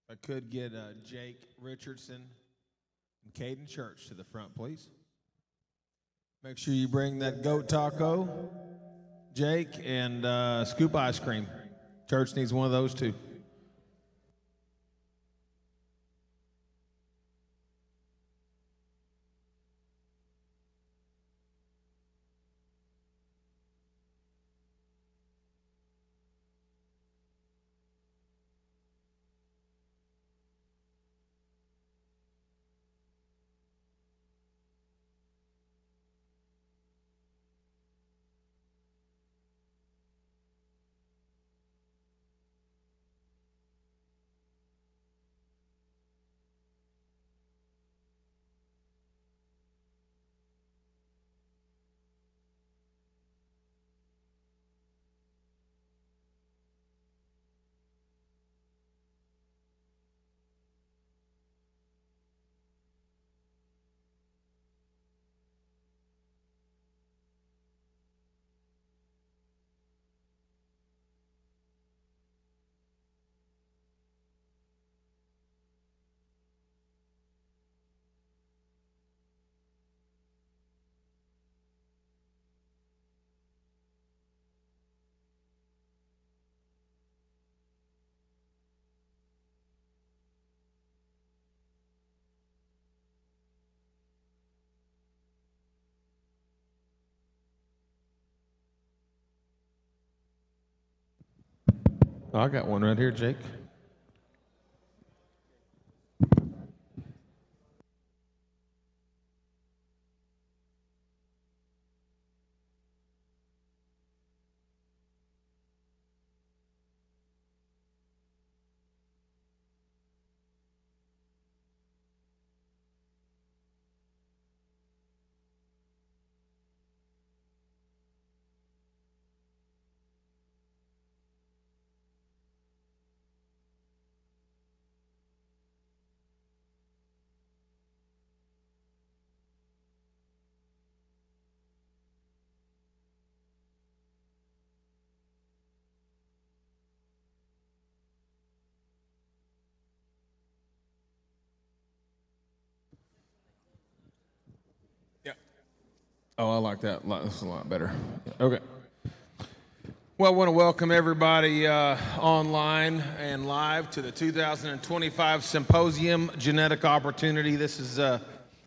I could get Jake Richardson and Caden Church to the front, please. Make sure you bring that goat taco, Jake, and scoop ice cream. Church needs one of those too. Oh, I got one right here, Jake. Oh, I like that. That's a lot better. Okay. Well, I want to welcome everybody online and live to the 2025 Symposium Genetic Opportunity. This is an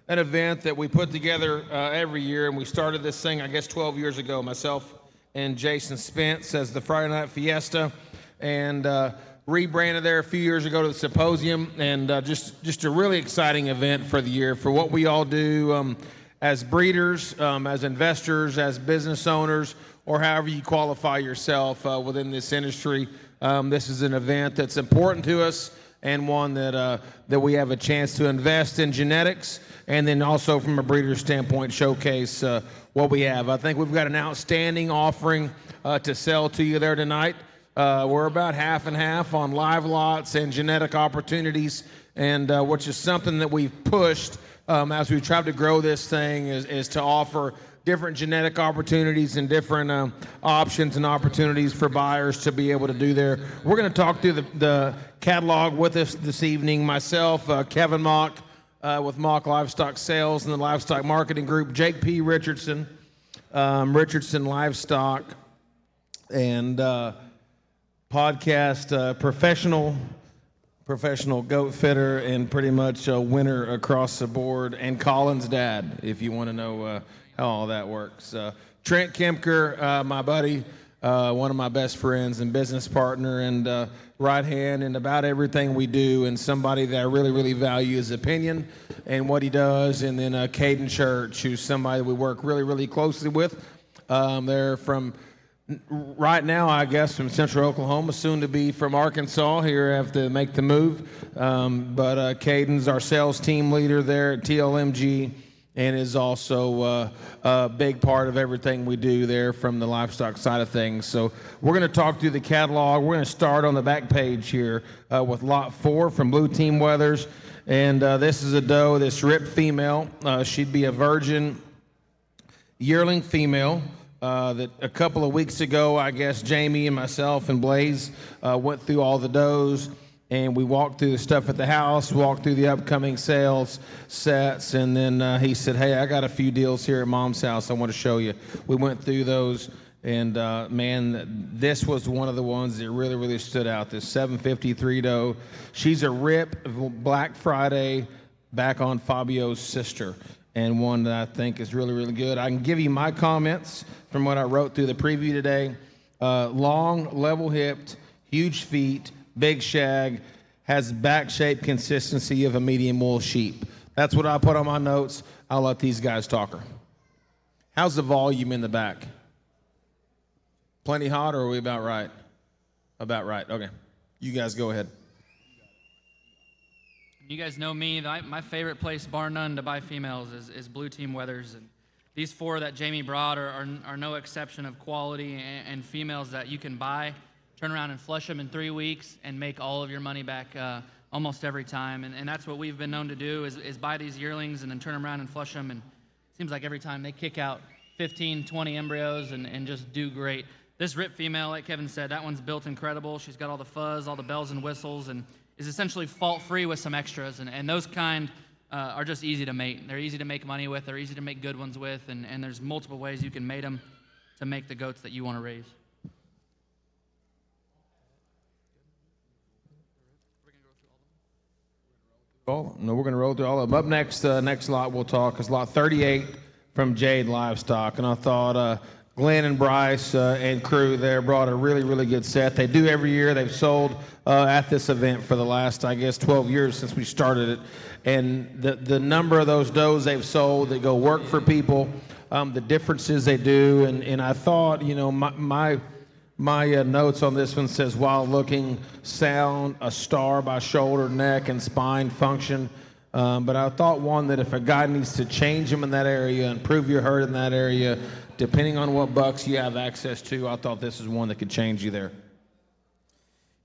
event that we put together every year, and we started this thing, I guess, 12 years ago, myself and Jason Spence as the Friday Night Fiesta, and rebranded there a few years ago to the Symposium, and just a really exciting event for the year for what we all do as breeders, as investors, as business owners, or however you qualify yourself within this industry. This is an event that's important to us and one that we have a chance to invest in genetics and then also from a breeder standpoint showcase what we have. I think we've got an outstanding offering to sell to you there tonight. We're about half and half on live lots and genetic opportunities, and which is something that we've pushed as we've tried to grow this thing is to offer different genetic opportunities and different options and opportunities for buyers to be able to do there. We're going to talk through the catalog with us this evening. Myself, Kevin Mock with Mock Livestock Sales and the Livestock Marketing Group, Jake P. Richardson, Richardson Livestock, and podcast professional goat fitter and pretty much a winner across the board, and Colin's dad, if you want to know how all that works. Trent Kempker, my buddy, one of my best friends and business partner and right hand in about everything we do, and somebody that I really, really value his opinion and what he does. And then Caden Church, who's somebody we work really, really closely with. They're from right now, I guess, from Central Oklahoma, soon to be from Arkansas. Here, have to make the move. But Caden's our sales team leader there at TLMG and is also a big part of everything we do there from the livestock side of things. So we're going to talk through the catalog. We're going to start on the back page here with Lot 4 from Blue Team Weathers. And this is a doe, this ripped female. She'd be a virgin yearling female. That a couple of weeks ago, I guess Jamie and myself and Blaze went through all the does and we walked through the stuff at the house, walked through the upcoming sales sets, and then he said, hey, I got a few deals here at Mom's house I want to show you. We went through those, and man, this was one of the ones that really, really stood out, this 753 doe. She's a rip Black Friday back on Fabio's sister, and one that I think is really, really good. I can give you my comments from what I wrote through the preview today. Long, level-hipped, huge feet, big shag, has back shape consistency of a medium wool sheep. That's what I put on my notes. I'll let these guys talk her. How's the volume in the back? Plenty hot, or are we about right? About right, okay. You guys go ahead. You guys know me. My favorite place, bar none, to buy females is Blue Team Weathers. And these 4 that Jamie brought are no exception of quality and females that you can buy, turn around and flush them in 3 weeks, and make all of your money back almost every time. And that's what we've been known to do is buy these yearlings and then turn them around and flush them. And it seems like every time they kick out 15, 20 embryos and just do great. This rip female, like Kevin said, that one's built incredible. She's got all the fuzz, all the bells and whistles, and is essentially fault-free with some extras, and those kind are just easy to mate. They're easy to make money with, they're easy to make good ones with, and there's multiple ways you can mate them to make the goats that you want to raise. Oh, no, we're going to roll through all of them. Up next, next lot we'll talk is lot 38 from Jade Livestock, and I thought Glenn and Bryce and crew there brought a really, really good set. They do every year. They've sold at this event for the last, I guess, 12 years since we started it. And the number of those does they've sold, they go work for people, the differences they do. And I thought, you know, my notes on this one says wild looking, sound, a star by shoulder, neck, and spine function. But I thought one that if a guy needs to change them in that area, improve your herd in that area, depending on what bucks you have access to, I thought this is one that could change you there.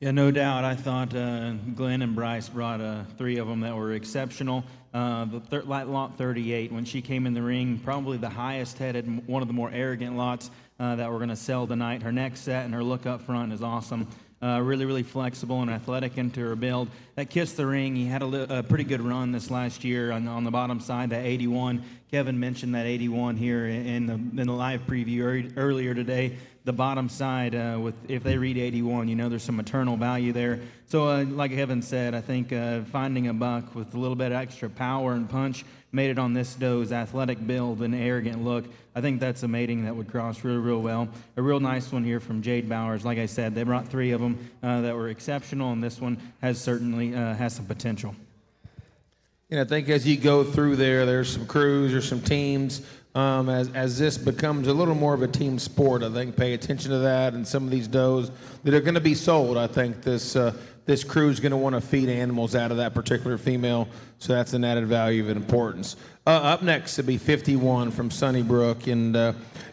Yeah, no doubt. I thought Glenn and Bryce brought 3 of them that were exceptional. Lot 38, when she came in the ring, probably the highest-headed, one of the more arrogant lots that we're going to sell tonight. Her neck set and her look up front is awesome. Really, really flexible and athletic into her build. That Kissed the Ring, he had a pretty good run this last year on the bottom side, that 81. Kevin mentioned that 81 here in the live preview earlier today. The bottom side, if they read 81, you know there's some maternal value there. So like Kevin said, I think finding a buck with a little bit of extra power and punch made it on this doe's athletic build and arrogant look. I think that's a mating that would cross real, real well. A real nice one here from Jade Bowers. Like I said, they brought 3 of them that were exceptional, and this one has certainly has some potential. And I think as you go through there's some crews or some teams. As this becomes a little more of a team sport, I think pay attention to that, and some of these does that are going to be sold. I think this crew is going to want to feed animals out of that particular female, so that's an added value of importance. Up next would be 51 from Sunnybrook, and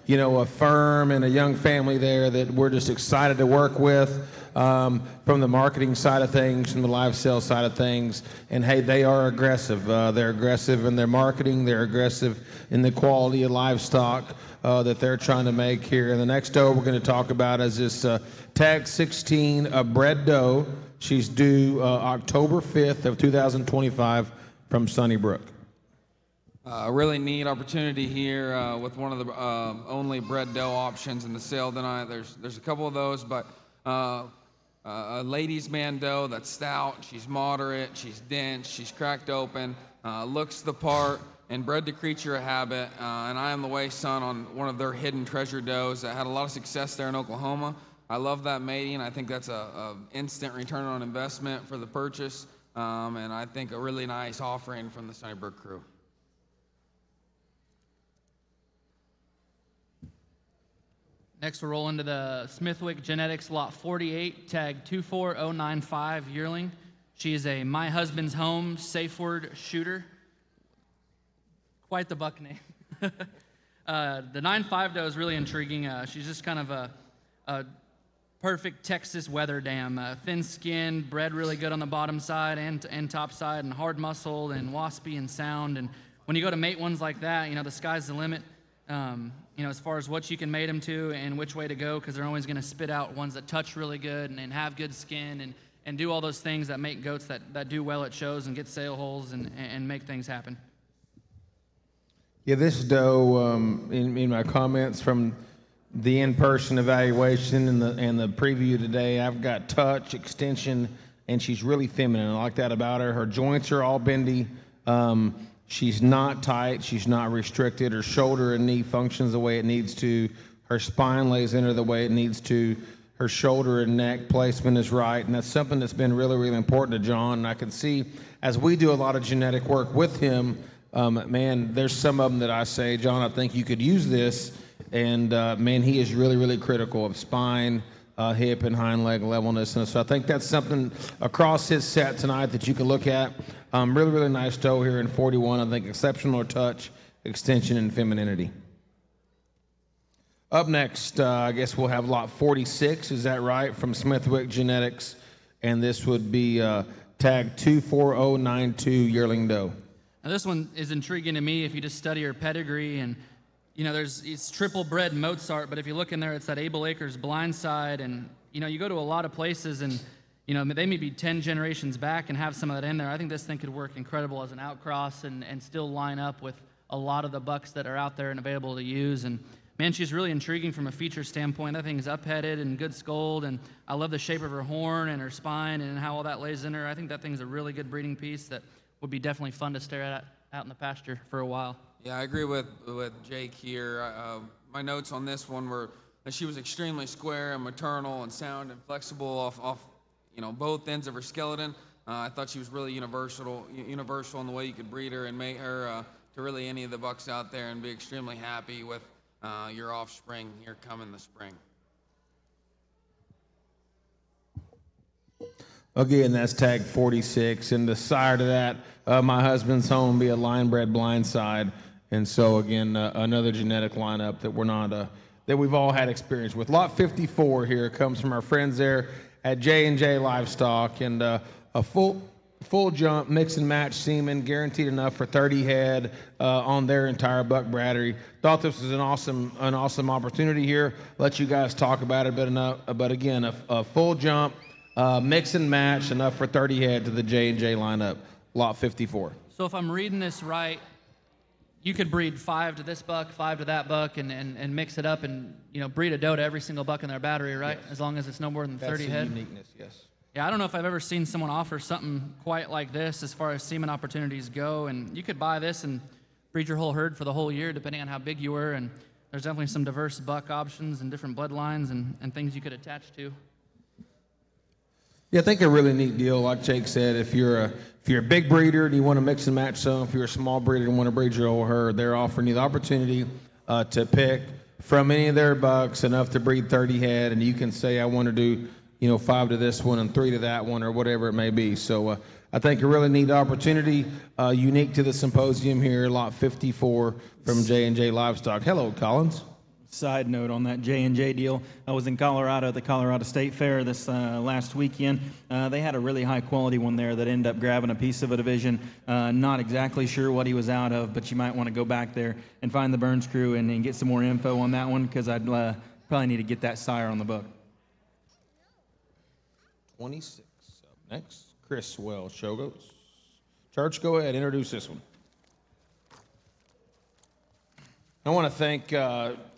you know, a firm and a young family there that we're just excited to work with. From the marketing side of things, from the live sales side of things, and hey, they are aggressive. They're aggressive in their marketing. They're aggressive in the quality of livestock that they're trying to make here. And the next doe we're going to talk about is this Tag 16 bred doe. She's due October 5th of 2025 from Sunnybrook. A really neat opportunity here with one of the only bred doe options in the sale tonight. There's a couple of those, but a ladies' man doe that's stout, she's moderate, she's dense, she's cracked open, looks the part, and bred to creature of habit. And I am the way son on one of their hidden treasure does that had a lot of success there in Oklahoma. I love that mating. I think that's a instant return on investment for the purchase, and I think a really nice offering from the Sunnybrook crew. Next, we'll roll into the Smithwick Genetics Lot 48, tag 24095 yearling. She is a My Husband's Home safe word shooter. Quite the buck name. The 9.5 doe is really intriguing. She's just kind of a perfect Texas weather dam. Thin skinned, bred really good on the bottom side and top side, and hard muscled and waspy and sound. And when you go to mate ones like that, you know, the sky's the limit. You know, as far as what you can mate them to and which way to go, because they're always going to spit out ones that touch really good and have good skin and do all those things that make goats that do well at shows and get sale holes and make things happen. Yeah, this doe, in my comments from the in-person evaluation and the preview today, I've got touch, extension, and she's really feminine. I like that about her. Her joints are all bendy. She's not tight. She's not restricted. Her shoulder and knee functions the way it needs to. Her spine lays in her the way it needs to. Her shoulder and neck placement is right, and that's something that's been really, really important to John. And I can see as we do a lot of genetic work with him, man, there's some of them that I say, John, I think you could use this. And man, he is really, really critical of spine, hip, and hind leg levelness. And so I think that's something across his set tonight that you can look at. Really, really nice toe here in 41. I think exceptional touch, extension, and femininity. Up next, I guess we'll have lot 46. Is that right? From Smithwick Genetics. And this would be tag 24092 yearling doe. Now this one is intriguing to me if you just study her pedigree. And you know, it's triple bred Mozart, but if you look in there, it's that Abel Akers blind side. And you know, you go to a lot of places and you know, they may be 10 generations back and have some of that in there. I think this thing could work incredible as an outcross and still line up with a lot of the bucks that are out there and available to use. And man, she's really intriguing from a feature standpoint. That thing is up-headed and good scold, and I love the shape of her horn and her spine and how all that lays in her. I think that thing's a really good breeding piece that would be definitely fun to stare at out in the pasture for a while. Yeah, I agree with Jake here. My notes on this one were that she was extremely square and maternal and sound and flexible off both ends of her skeleton. I thought she was really universal in the way you could breed her and mate her to really any of the bucks out there and be extremely happy with your offspring here coming the spring. Again, that's tag 46, and the sire to that, my husband's home, be a line-bred blindside, and so again, another genetic lineup that we're not that we've all had experience with. Lot 54 here comes from our friends there at J&J Livestock, and a full jump mix and match semen, guaranteed enough for 30 head on their entire buck brattery. Thought this was an awesome opportunity here. Let you guys talk about it, but again, a full jump. Mix and match, enough for 30 head to the J&J lineup, lot 54. So if I'm reading this right, you could breed 5 to this buck, 5 to that buck, and mix it up and breed a doe to every single buck in their battery, right? Yes. As long as it's no more than 30 head. That's the uniqueness, yes. Yeah, I don't know if I've ever seen someone offer something quite like this as far as semen opportunities go. And you could buy this and breed your whole herd for the whole year, depending on how big you were. And there's definitely some diverse buck options and different bloodlines and things you could attach to. Yeah, I think a really neat deal, like Jake said, if you're a big breeder and you want to mix and match some, if you're a small breeder and want to breed your whole herd, they're offering you the opportunity to pick from any of their bucks enough to breed 30 head, and you can say, I want to do 5 to this one and 3 to that one or whatever it may be. So I think a really neat opportunity, unique to the symposium here, lot 54 from J&J Livestock. Hello, Collins. Side note on that J&J deal, I was in Colorado at the Colorado State Fair this last weekend. They had a really high quality one there that ended up grabbing a piece of a division. Not exactly sure what he was out of, but you might want to go back there and find the Burns crew and get some more info on that one, because I'd probably need to get that sire on the book. 26 up next, Chris Wells, Show Goats. Church, go ahead, introduce this one. I want to thank,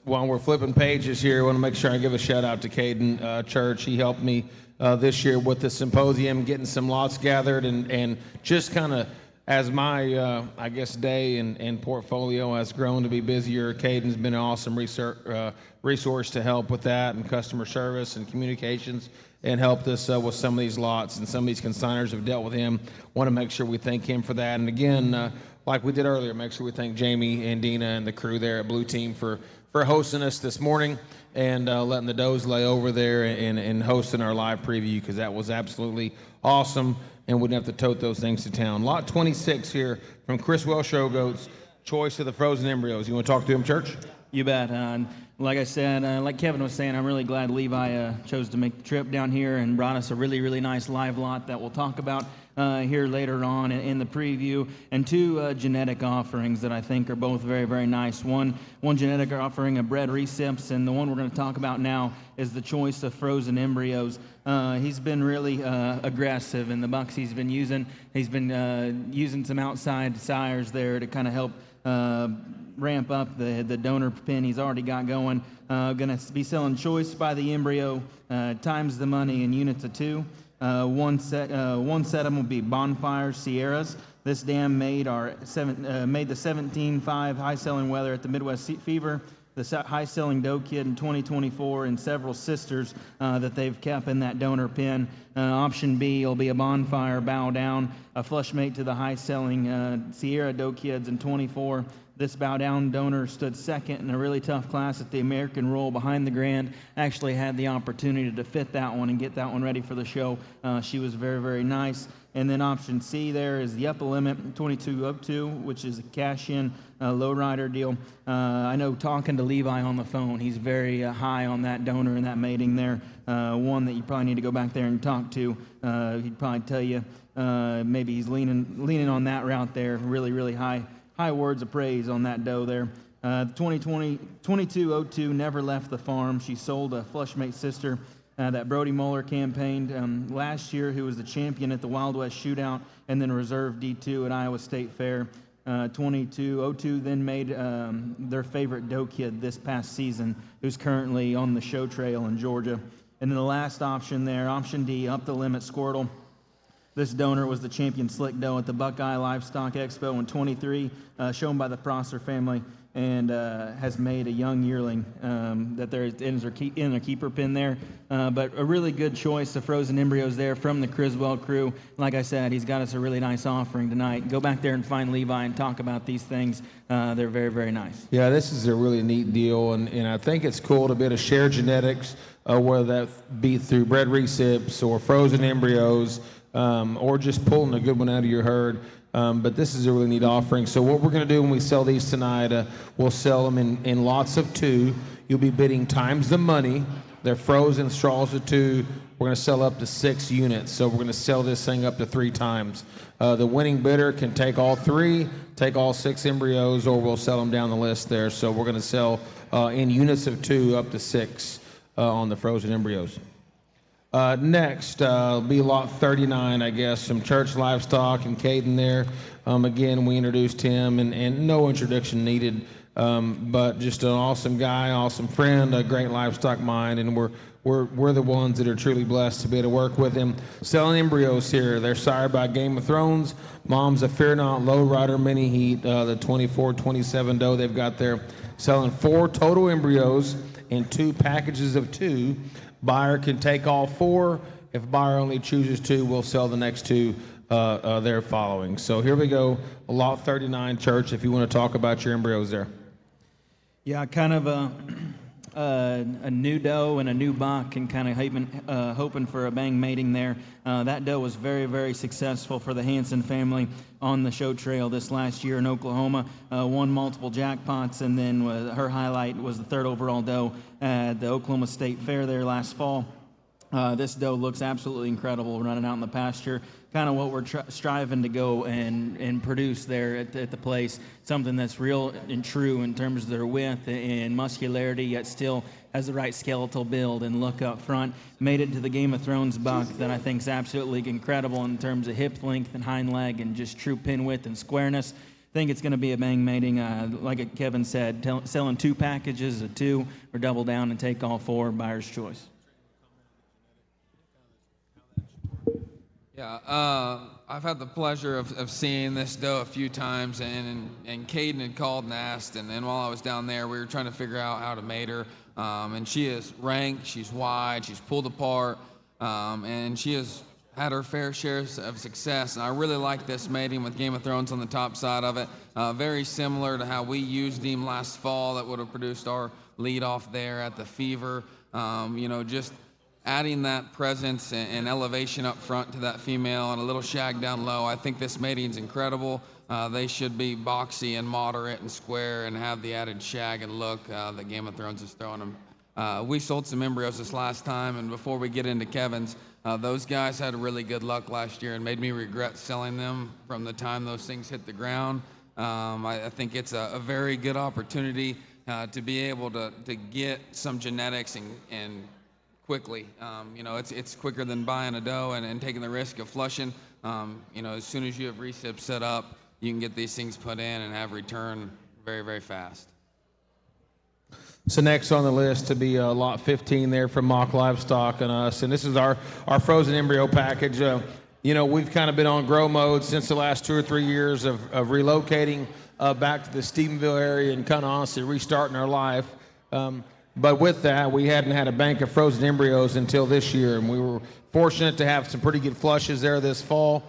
while we're flipping pages here, I want to make sure I give a shout out to Caden Church. He helped me this year with the symposium, getting some lots gathered, and just kind of as my, I guess, day and portfolio has grown to be busier, Caden's been an awesome resource to help with that and customer service and communications, and helped us with some of these lots, and some of these consigners have dealt with him. Want to make sure we thank him for that. And again, like we did earlier, make sure we thank Jamie and Dina and the crew there at Blue Team for hosting us this morning and letting the does lay over there and hosting our live preview, because that was absolutely awesome, and wouldn't have to tote those things to town. Lot 26 here from Chris Welsh Show Goats, choice of the frozen embryos. You want to talk to him, Church? You bet. Like I said, like Kevin was saying, I'm really glad Levi chose to make the trip down here and brought us a really, really nice live lot that we'll talk about here later on in the preview, and two genetic offerings that I think are both very, very nice. One genetic offering of bred recips, and the one we're going to talk about now is the choice of frozen embryos. He's been really aggressive in the bucks he's been using. He's been using some outside sires there to kind of help ramp up the donor pin he's already got going. Going to be selling choice by the embryo times the money in units of 2. One set of them will be Bonfire Sierras. This dam made the 17.5 high-selling weather at the Midwest Fever, the high-selling doe kid in 2024, and several sisters that they've kept in that donor pen. Option B will be a Bonfire Bow Down, a flush mate to the high-selling Sierra doe kids in 24. This bow down donor stood second in a really tough class at the American Roll behind the Grand. Actually had the opportunity to fit that one and get that one ready for the show. She was very, very nice. And then option C there is the upper limit, 2202, which is a cash-in lowrider deal. I know talking to Levi on the phone, he's very high on that donor and that mating there. One that you probably need to go back there and talk to. He'd probably tell you maybe he's leaning on that route there. Really, really high words of praise on that doe there. 2202 never left the farm. She sold a flushmate sister that Brody Muller campaigned last year, who was the champion at the Wild West Shootout, and then reserve D2 at Iowa State Fair. 2202 then made their favorite doe kid this past season, who's currently on the show trail in Georgia. And then the last option there, option D, Up the Limit Squirtle. This donor was the champion slick doe at the Buckeye Livestock Expo in 23, shown by the Prosser family, and has made a young yearling that there is in a keeper pin there. But a really good choice of frozen embryos there from the Criswell crew. Like I said, he's got us a really nice offering tonight. Go back there and find Levi and talk about these things. They're very, very nice. Yeah, this is a really neat deal, and I think it's cool to be able to share genetics, whether that be through bred recips or frozen embryos, or just pulling a good one out of your herd. But this is a really neat offering. So what we're going to do when we sell these tonight, we'll sell them in lots of 2. You'll be bidding times the money. They're frozen straws of 2. We're going to sell up to 6 units. So we're going to sell this thing up to 3 times. The winning bidder can take all 3, take all 6 embryos, or we'll sell them down the list there. So we're going to sell in units of 2 up to 6 on the frozen embryos. Next, be lot 39, I guess, some church livestock and Caden there. Again, we introduced him, and no introduction needed, but just an awesome guy, awesome friend, a great livestock mind, and we're the ones that are truly blessed to be able to work with him. Selling embryos here. They're sired by Game of Thrones. Mom's a Fear Not Lowrider Mini Heat, the 24-27 doe they've got there. Selling 4 total embryos in 2 packages of 2. Buyer can take all 4. If buyer only chooses 2, we'll sell the next 2 there following. So here we go, lot 39, church, if you want to talk about your embryos there. Yeah, kind of a new doe and a new buck, and kind of hoping for a bang mating there. That doe was very, very successful for the Hansen family on the show trail this last year in Oklahoma. Won multiple jackpots, and then her highlight was the 3rd overall doe at the Oklahoma State Fair there last fall. This doe looks absolutely incredible running out in the pasture. Kind of what we're striving to go and produce there at the place. Something that's real and true in terms of their width and muscularity, yet still has the right skeletal build and look up front. Made it to the Game of Thrones buck that I think is absolutely incredible in terms of hip length and hind leg and just true pin width and squareness. I think it's going to be a bang mating. Like Kevin said, selling 2 packages of 2 or double down and take all 4, buyer's choice. Yeah, I've had the pleasure of seeing this doe a few times, and Caden had called and asked, and while I was down there, we were trying to figure out how to mate her. And she is ranked, she's wide, she's pulled apart, and she has had her fair share of success. And I really like this mating with Game of Thrones on the top side of it. Very similar to how we used him last fall that would have produced our lead off there at the Fever. Just adding that presence and elevation up front to that female and a little shag down low. I think this mating's incredible. they should be boxy and moderate and square and have the added shag and look that Game of Thrones is throwing them. We sold some embryos this last time, and before we get into Kevin's, those guys had really good luck last year and made me regret selling them from the time those things hit the ground. I think it's a very good opportunity to be able to get some genetics and quickly. It's quicker than buying a doe and taking the risk of flushing. As soon as you have recips set up, you can get these things put in and have return very, very fast. So next on the list to be lot 15 there from Mock Livestock and us, and this is our frozen embryo package. We've kind of been on grow mode since the last 2 or 3 years of relocating back to the Stephenville area and kind of honestly restarting our life. But with that, we hadn't had a bank of frozen embryos until this year, and we were fortunate to have some pretty good flushes there this fall,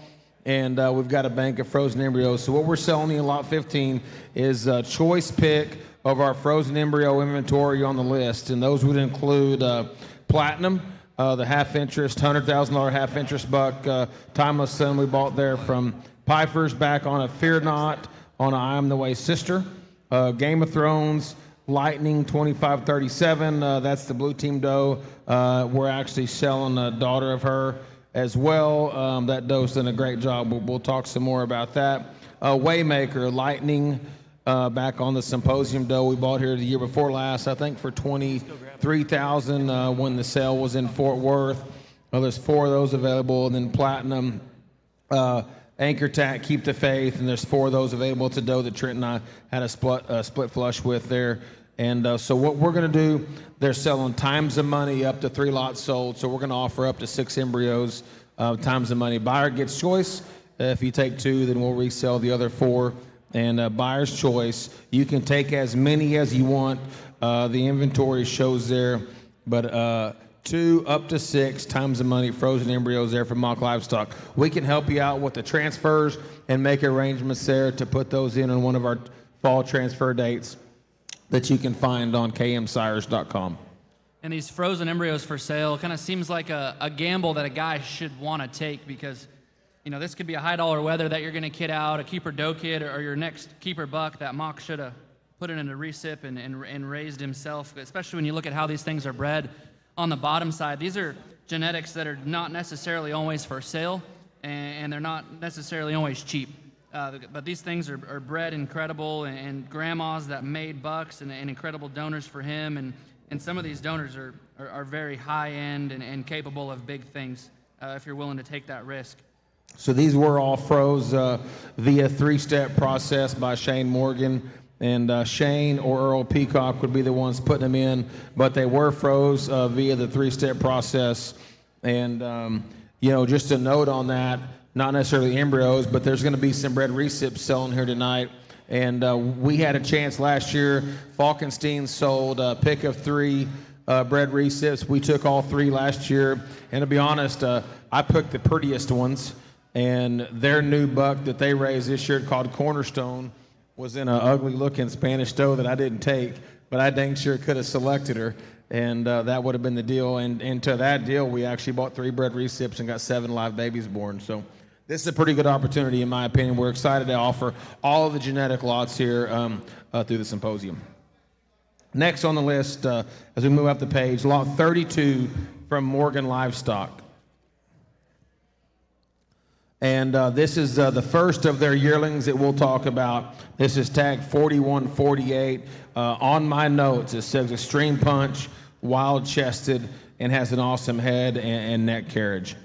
and we've got a bank of frozen embryos. So what we're selling in lot 15 is a choice pick of our frozen embryo inventory on the list, and those would include Platinum, the half interest, $100,000 half interest buck, timeless son we bought there from Piper's, back on a Fear Not, on a I Am the Way sister, Game of Thrones, Lightning 2537, that's the blue team doe. We're actually selling a daughter of her as well. That doe's done a great job. We'll talk some more about that. Waymaker, Lightning, back on the Symposium doe we bought here the year before last, I think for $23,000 when the sale was in Fort Worth. There's 4 of those available, and then Platinum, Anchor Tack, Keep the Faith, and there's 4 of those available to doe that Trent and I had a split flush with there. And so what we're going to do, they're selling times of money up to 3 lots sold, so we're going to offer up to 6 embryos, times of money. Buyer gets choice. If you take 2, then we'll resell the other 4. And buyer's choice, you can take as many as you want. The inventory shows there, but 2 up to 6 times the money frozen embryos there from Mock Livestock. We can help you out with the transfers and make arrangements there to put those in on one of our fall transfer dates that you can find on kmsires.com. And these frozen embryos for sale kind of seems like a gamble that a guy should want to take, because this could be a high dollar whether that you're going to kid out a keeper doe kid or your next keeper buck that Mock should have put it in a recip and raised himself, especially when you look at how these things are bred on the bottom side. These are genetics that are not necessarily always for sale, and they're not necessarily always cheap. But these things are bred incredible, and grandmas that made bucks and incredible donors for him. And some of these donors are very high-end and capable of big things if you're willing to take that risk. So these were all froze via 3-step process by Shane Morgan. And Shane or Earl Peacock would be the ones putting them in, but they were froze via the 3-step process. And, just a note on that, not necessarily embryos, but there's going to be some bred recips selling here tonight. And we had a chance last year. Falkenstein sold a pick of 3 bred recips. We took all 3 last year. And to be honest, I picked the prettiest ones. And their new buck that they raised this year called Cornerstone was in an ugly-looking Spanish doe that I didn't take, but I dang sure could have selected her, and that would have been the deal. And to that deal, we actually bought 3 bred recips and got 7 live babies born. So this is a pretty good opportunity, in my opinion. We're excited to offer all of the genetic lots here through the Symposium. Next on the list, as we move up the page, lot 32 from Morgan Livestock. And this is the first of their yearlings that we'll talk about. This is tag 4148. On my notes, it says extreme punch, wild-chested, and has an awesome head and neck carriage.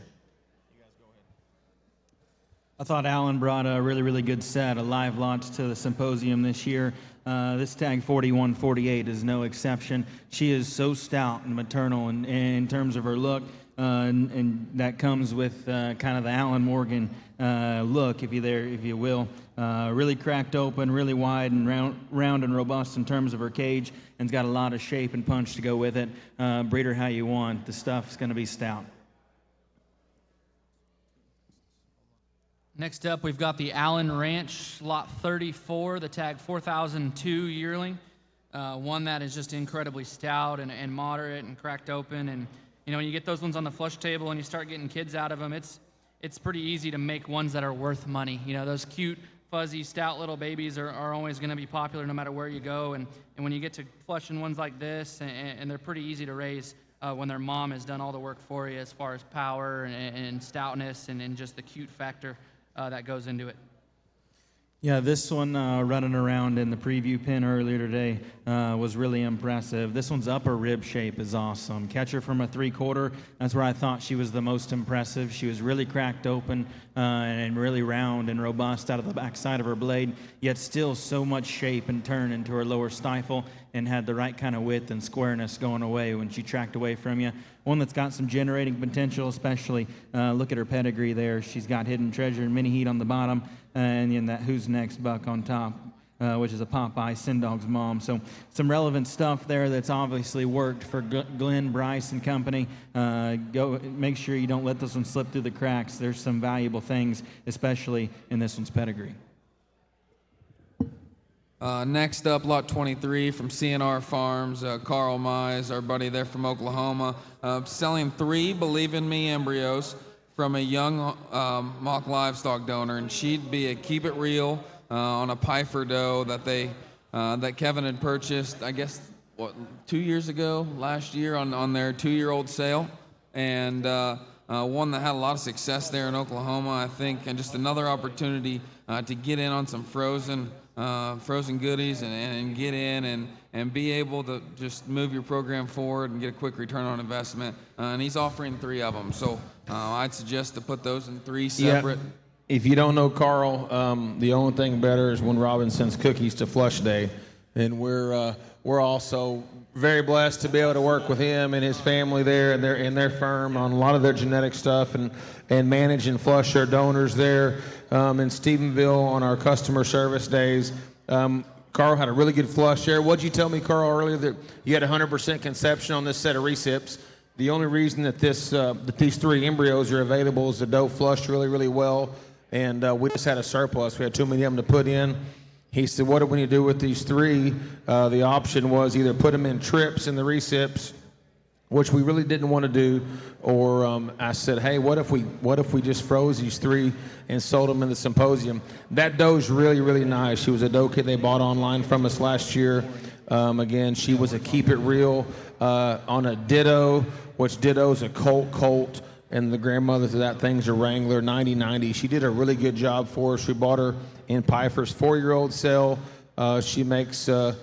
I thought Alan brought a really, really good set of live lots to the Symposium this year. This tag 4148 is no exception. She is so stout and maternal in terms of her look. And that comes with kind of the Alan Morgan look, if you will. Really cracked open, really wide and round and robust in terms of her cage, and it's got a lot of shape and punch to go with it. Breed her how you want. The stuff's going to be stout. Next up, we've got the Allen Ranch, lot 34, the tag 4002 yearling. One that is just incredibly stout and moderate and cracked open. And when you get those ones on the flush table and you start getting kids out of them, it's pretty easy to make ones that are worth money. Those cute fuzzy, stout little babies are always going to be popular no matter where you go. And when you get to flushing ones like this, and they're pretty easy to raise when their mom has done all the work for you as far as power and stoutness and just the cute factor that goes into it. Yeah, this one running around in the preview pen earlier today was really impressive. This one's upper rib shape is awesome. Catch her from a 3/4. That's where I thought she was the most impressive. She was really cracked open and really round and robust out of the backside of her blade, yet still so much shape and turn into her lower stifle, and had the right kind of width and squareness going away when she tracked away from you. One that's got some generating potential, especially look at her pedigree there. She's got Hidden Treasure and Mini Heat on the bottom, and then that Who's Next buck on top, which is a Popeye Sindog's mom. So some relevant stuff there that's obviously worked for Glenn, Bryce, and company. Go make sure you don't let this one slip through the cracks. There's some valuable things, especially in this one's pedigree. Next up, lot 23 from CNR Farms, Carl Mize, our buddy there from Oklahoma, selling 3 Believe in Me embryos from a young mock livestock donor, and she'd be a keep it real on a Pfeiffer doe that Kevin had purchased, I guess, 2 years ago, last year on their 2-year-old sale, and one that had a lot of success there in Oklahoma, I think, and just another opportunity to get in on some frozen goodies and get in and be able to just move your program forward and get a quick return on investment. And he's offering 3 of them, so I'd suggest to put those in 3 separate. Yeah. If you don't know Carl, the only thing better is when Robin sends cookies to Flush Day, and we're also very blessed to be able to work with him and his family there and in their firm on a lot of their genetic stuff and manage and flush their donors there in Stephenville on our customer service days. Carl had a really good flush there. What'd you tell me, Carl, earlier, that you had 100% conception on this set of recips? The only reason that these 3 embryos are available is the doe flushed really, really well, and we just had a surplus. We had too many of them to put in. He said, what do we do with these 3? The option was either put them in trips in the recips, which we really didn't want to do, or I said, hey, what if we just froze these 3 and sold them in the Symposium? That doe's really, really nice. She was a doe kid they bought online from us last year. Again, she was a keep it real on a Ditto, which Ditto's a colt, and the grandmother to that thing's a Wrangler 9090. She did a really good job for us. We bought her in Pfeiffer's 4-year-old sale. She makes the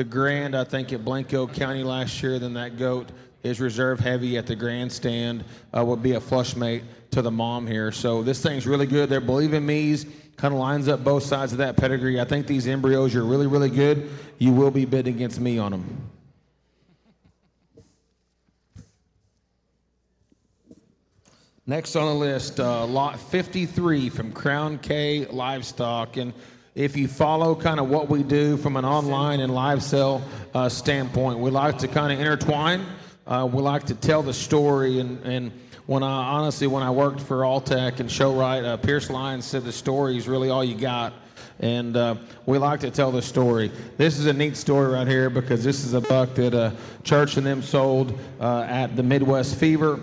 grand, I think, at Blanco County last year. Then that goat is reserve heavy at the grandstand, would be a flush mate to the mom here. So this thing's really good. They're Believe in Me's, kind of lines up both sides of that pedigree. I think these embryos are really, really good. You will be bidding against me on them. Next on the list, lot 53 from Crown K Livestock. And if you follow kind of what we do from an online and live sale standpoint, we like to kind of intertwine. We like to tell the story. And when I worked for Alltech and ShowRite, Pierce Lyons said the story is really all you got. And we like to tell the story. This is a neat story right here because this is a buck that Church and them sold at the Midwest Fever.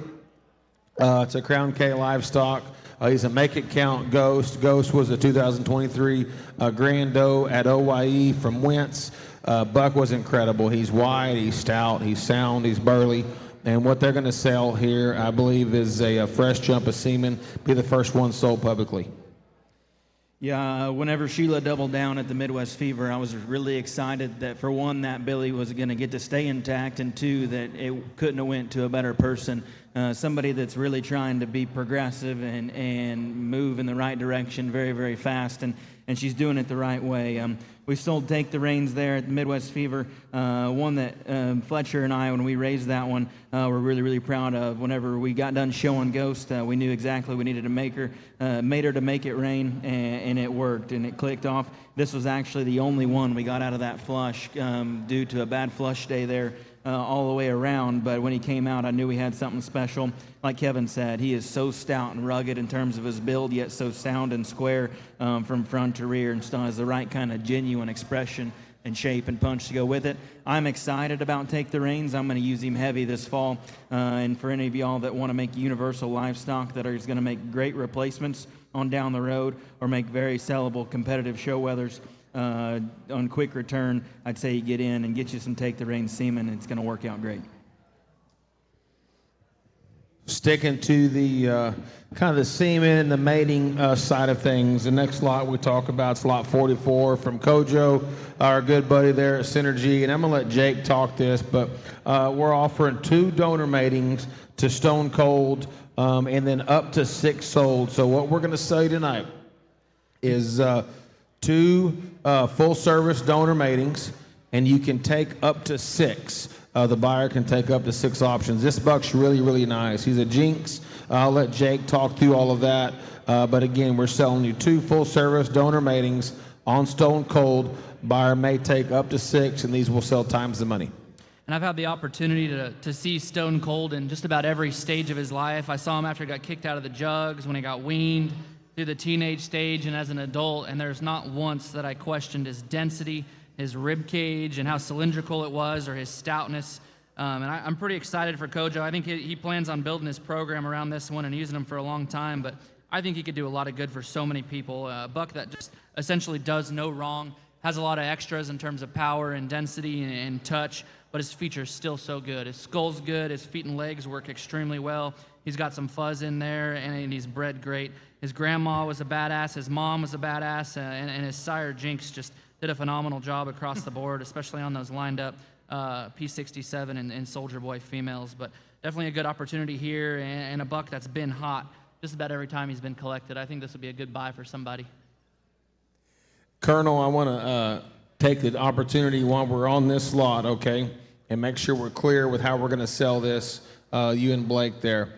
It's a Crown K Livestock. He's a Make It Count Ghost. Ghost was a 2023 Grand Doe at OYE from Wentz. Buck was incredible. He's wide, he's stout, he's sound, he's burly. And what they're going to sell here, I believe, is a fresh jump of semen. Be the first one sold publicly. Yeah, whenever Sheila doubled down at the Midwest Fever, I was really excited that, for one, that Billy was going to get to stay intact, and 2, that it couldn't have went to a better person. Somebody that's really trying to be progressive and move in the right direction very, very fast, and she's doing it the right way. We sold Take the Reins there at the Midwest Fever, one that Fletcher and I, when we raised that one, were really, really proud of. Whenever we got done showing Ghost, we knew exactly we needed to make her to make it rain, and it worked, and it clicked off. This was actually the only one we got out of that flush due to a bad flush day there all the way around, but when he came out, I knew we had something special. Like Kevin said, he is so stout and rugged in terms of his build, yet so sound and square from front to rear, and still has the right kind of genuine expression and shape and punch to go with it. I'm excited about Take the Reins. I'm going to use him heavy this fall, and for any of y'all that want to make universal livestock that are going to make great replacements on down the road or make very sellable competitive show wethers on quick return, I'd say you get in and get you some take the reins semen, and it's going to work out great. Sticking to the kind of the semen and the mating side of things, the next lot we talk about is lot 44 from Kojo, our good buddy there at Synergy. And I'm going to let Jake talk this, but we're offering 2 donor matings to Stone Cold and then up to 6 sold. So what we're going to sell you tonight is 2 full-service donor matings, and you can take up to 6. The buyer can take up to 6 options. This buck's really, really nice. He's a Jinx. I'll let Jake talk through all of that. But again, we're selling you 2 full-service donor matings on Stone Cold. Buyer may take up to 6, and these will sell times the money. And I've had the opportunity to see Stone Cold in just about every stage of his life. I saw him after he got kicked out of the jugs, when he got weaned, through the teenage stage, and as an adult, and there's not once that I questioned his density, his rib cage, and how cylindrical it was, or his stoutness. And I'm pretty excited for Kojo. I think he plans on building his program around this one and using him for a long time, but I think he could do a lot of good for so many people. A buck that just essentially does no wrong, has a lot of extras in terms of power and density and touch, but his feature's still so good. His skull's good, his feet and legs work extremely well. He's got some fuzz in there, and he's bred great. His grandma was a badass, his mom was a badass, and his sire Jinx just did a phenomenal job across the board, especially on those lined up P67 and Soldier Boy females. But definitely a good opportunity here, and a buck that's been hot just about every time he's been collected. I think this would be a good buy for somebody. Colonel, I want to take the opportunity while we're on this lot, okay, and make sure we're clear with how we're going to sell this, you and Blake there.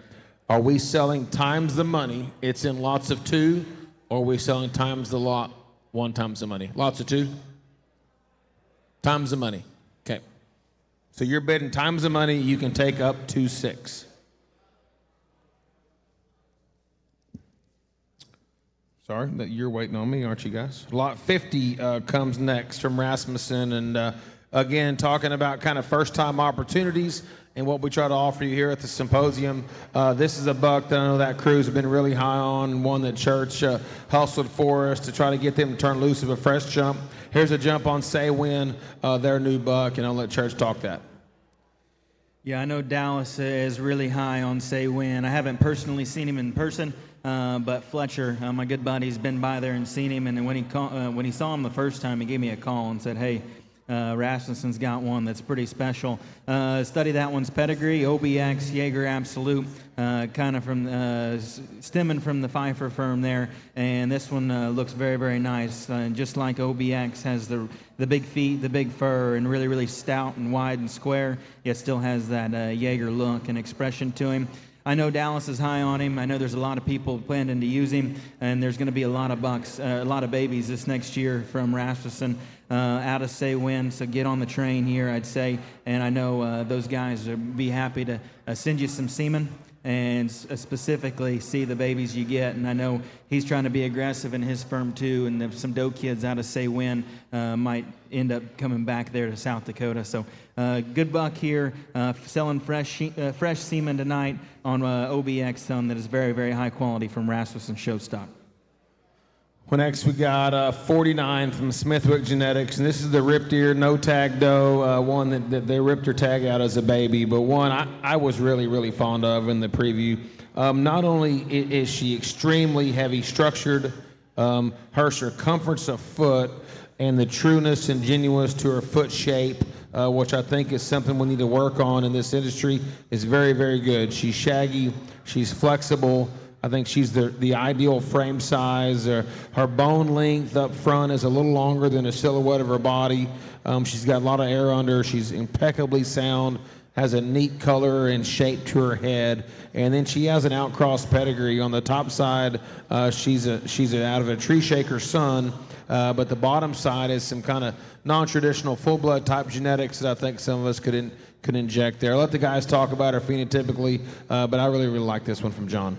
Are we selling times the money? It's in lots of 2, or are we selling times the lot, 1 times the money? Lots of 2? Times the money. Okay. So you're bidding times the money, you can take up to 6. Sorry, that you're waiting on me, aren't you guys? Lot 50 comes next from Rasmussen, and again, talking about kind of first-time opportunities and what we try to offer you here at the Symposium. This is a buck that I know that crew's been really high on, and one that Church hustled for us to try to get them to turn loose of a fresh jump. Here's a jump on Say Win, their new buck, and I'll let Church talk that. Yeah, I know Dallas is really high on Say Win. I haven't personally seen him in person, but Fletcher, my good buddy, has been by there and seen him, and when he saw him the first time, he gave me a call and said, hey, Rasmussen's got one that's pretty special. Study that one's pedigree, OBX, Jaeger Absolute, kind of from stemming from the Pfeiffer firm there, and this one looks very, very nice. Just like OBX has the big feet, the big fur, and really, really stout and wide and square, yet still has that Jaeger look and expression to him. I know Dallas is high on him. I know there's a lot of people planning to use him, and there's going to be a lot of bucks, a lot of babies this next year from Rasmussen out of Say Win. So get on the train here, I'd say. And I know those guys would be happy to send you some semen and specifically see the babies you get. And I know he's trying to be aggressive in his firm too, and some doe kids out of Say Win might end up coming back there to South Dakota. So good buck here, selling fresh semen tonight on OBX son that is very, very high quality from Rasmussen show stock. Well, next we got 49 from Smithwick Genetics, and this is the ripped ear, no tag doe, one that they ripped her tag out as a baby, but one I was really, really fond of in the preview. Not only is she extremely heavy structured, her circumference of foot and the trueness and genuineness to her foot shape, which I think is something we need to work on in this industry, is very, very good. She's shaggy, she's flexible. I think she's the ideal frame size. Her bone length up front is a little longer than the silhouette of her body. She's got a lot of air under her. She's impeccably sound, has a neat color and shape to her head. And then she has an outcross pedigree. On the top side, she's out of a tree shaker son, but the bottom side is some kind of non-traditional full-blood type genetics that I think some of us could inject there. I'll let the guys talk about her phenotypically, but I really, really like this one from John.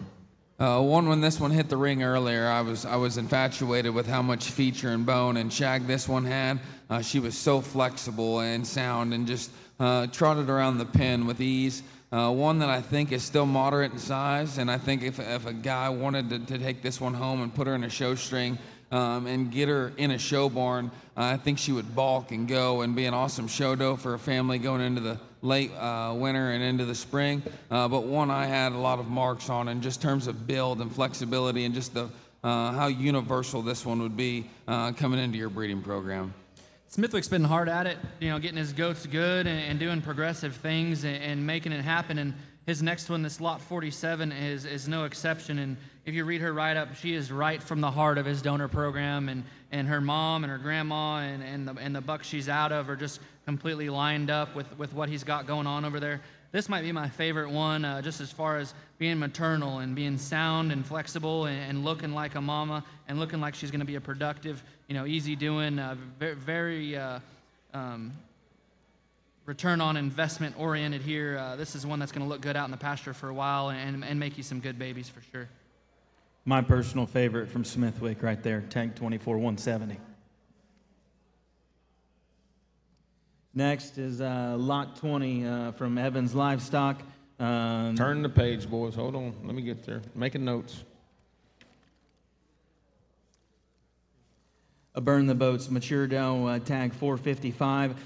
When this one hit the ring earlier, I was infatuated with how much feature and bone and shag this one had. She was so flexible and sound and just trotted around the pen with ease. one that I think is still moderate in size, and I think if a guy wanted to take this one home and put her in a show string and get her in a show barn, I think she would balk and go and be an awesome show doe for a family going into the late winter and into the spring. But one I had a lot of marks on in just terms of build and flexibility and just the how universal this one would be coming into your breeding program. Smithwick's been hard at it, getting his goats good and doing progressive things and making it happen. And his next one, this lot 47, is no exception. And if you read her write-up, she is right from the heart of his donor program. And her mom and her grandma and the buck she's out of are just completely lined up with what he's got going on over there. This might be my favorite one, just as far as being maternal and being sound and flexible and looking like a mama and looking like she's going to be a productive, easy doing, very return on investment oriented here. This is one that's going to look good out in the pasture for a while and make you some good babies for sure. My personal favorite from Smithwick right there, Tank 24 170. Next is lot 20 from Evans Livestock. Turn the page, boys. Hold on. Let me get there. Making notes. A Burn the Boats mature doe, tag 455.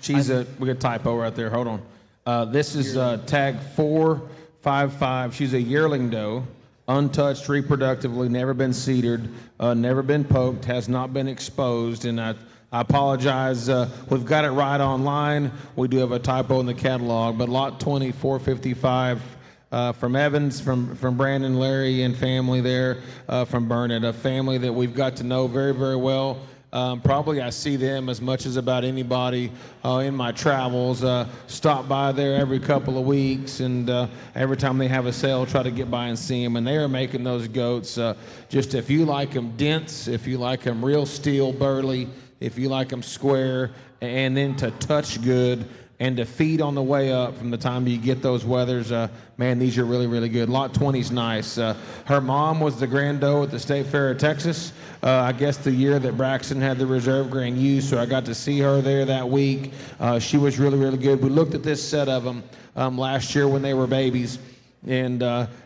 We got a typo right there. Hold on. This is tag 455. She's a yearling doe, untouched reproductively, never been seedered, never been poked, has not been exposed, and I apologize. We've got it right online. We do have a typo in the catalog, but lot 20, 455 from Evans, from Brandon, Larry, and family there, from Burnett, a family that we've got to know very, very well. Probably I see them as much as about anybody in my travels. Stop by there every couple of weeks, and every time they have a sale, try to get by and see them. And they are making those goats just if you like them dense, if you like them real steel burly, if you like them square, and then to touch good and to feed on the way up from the time you get those wethers, man, these are really, really good. Lot 20's nice. Her mom was the grand doe at the State Fair of Texas, I guess the year that Braxton had the Reserve Grand U, so I got to see her there that week. She was really, really good. We looked at this set of them last year when they were babies, and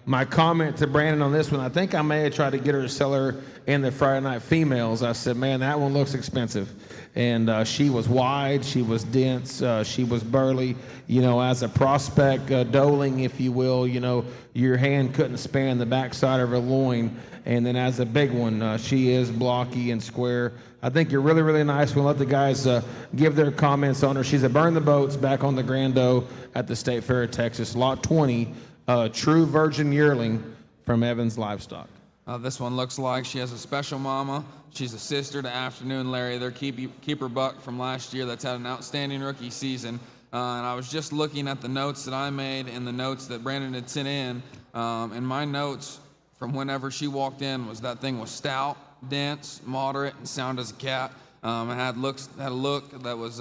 my comment to Brandon on this one, I think I may have tried to get her to sell her in the Friday Night Females. I said, man, that one looks expensive. And she was wide, she was dense, she was burly. As a prospect doeling, if you will, your hand couldn't span the backside of her loin. And then as a big one, she is blocky and square. I think you're really, really nice. We'll let the guys give their comments on her. She's a Burn the Boats back on the Grand Doe at the State Fair of Texas. Lot 20, true virgin yearling from Evans Livestock. This one looks like she has a special mama. She's a sister to Afternoon Larry, their keeper buck from last year that's had an outstanding rookie season. And I was just looking at the notes that I made and the notes that Brandon had sent in. And my notes from whenever she walked in was that thing was stout, dense, moderate, and sound as a cat. It had a look that was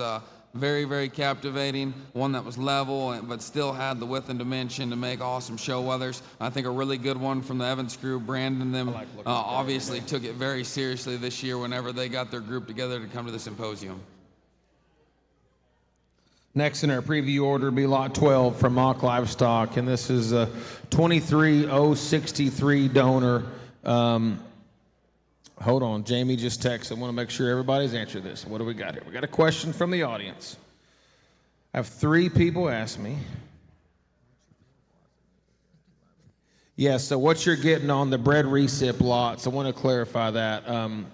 very, very captivating, one that was level, but still had the width and dimension to make awesome show wethers. I think a really good one from the Evans crew. Brandon them obviously took it very seriously this year whenever they got their group together to come to the symposium. Next in our preview order will be lot 12 from Mock Livestock, and this is a 23063 donor. Hold on, Jamie just texted. I want to make sure everybody's answered this. What do we got here? We got a question from the audience. I have 3 people ask me. Yeah, so what you're getting on the bred recip lots, I want to clarify that. And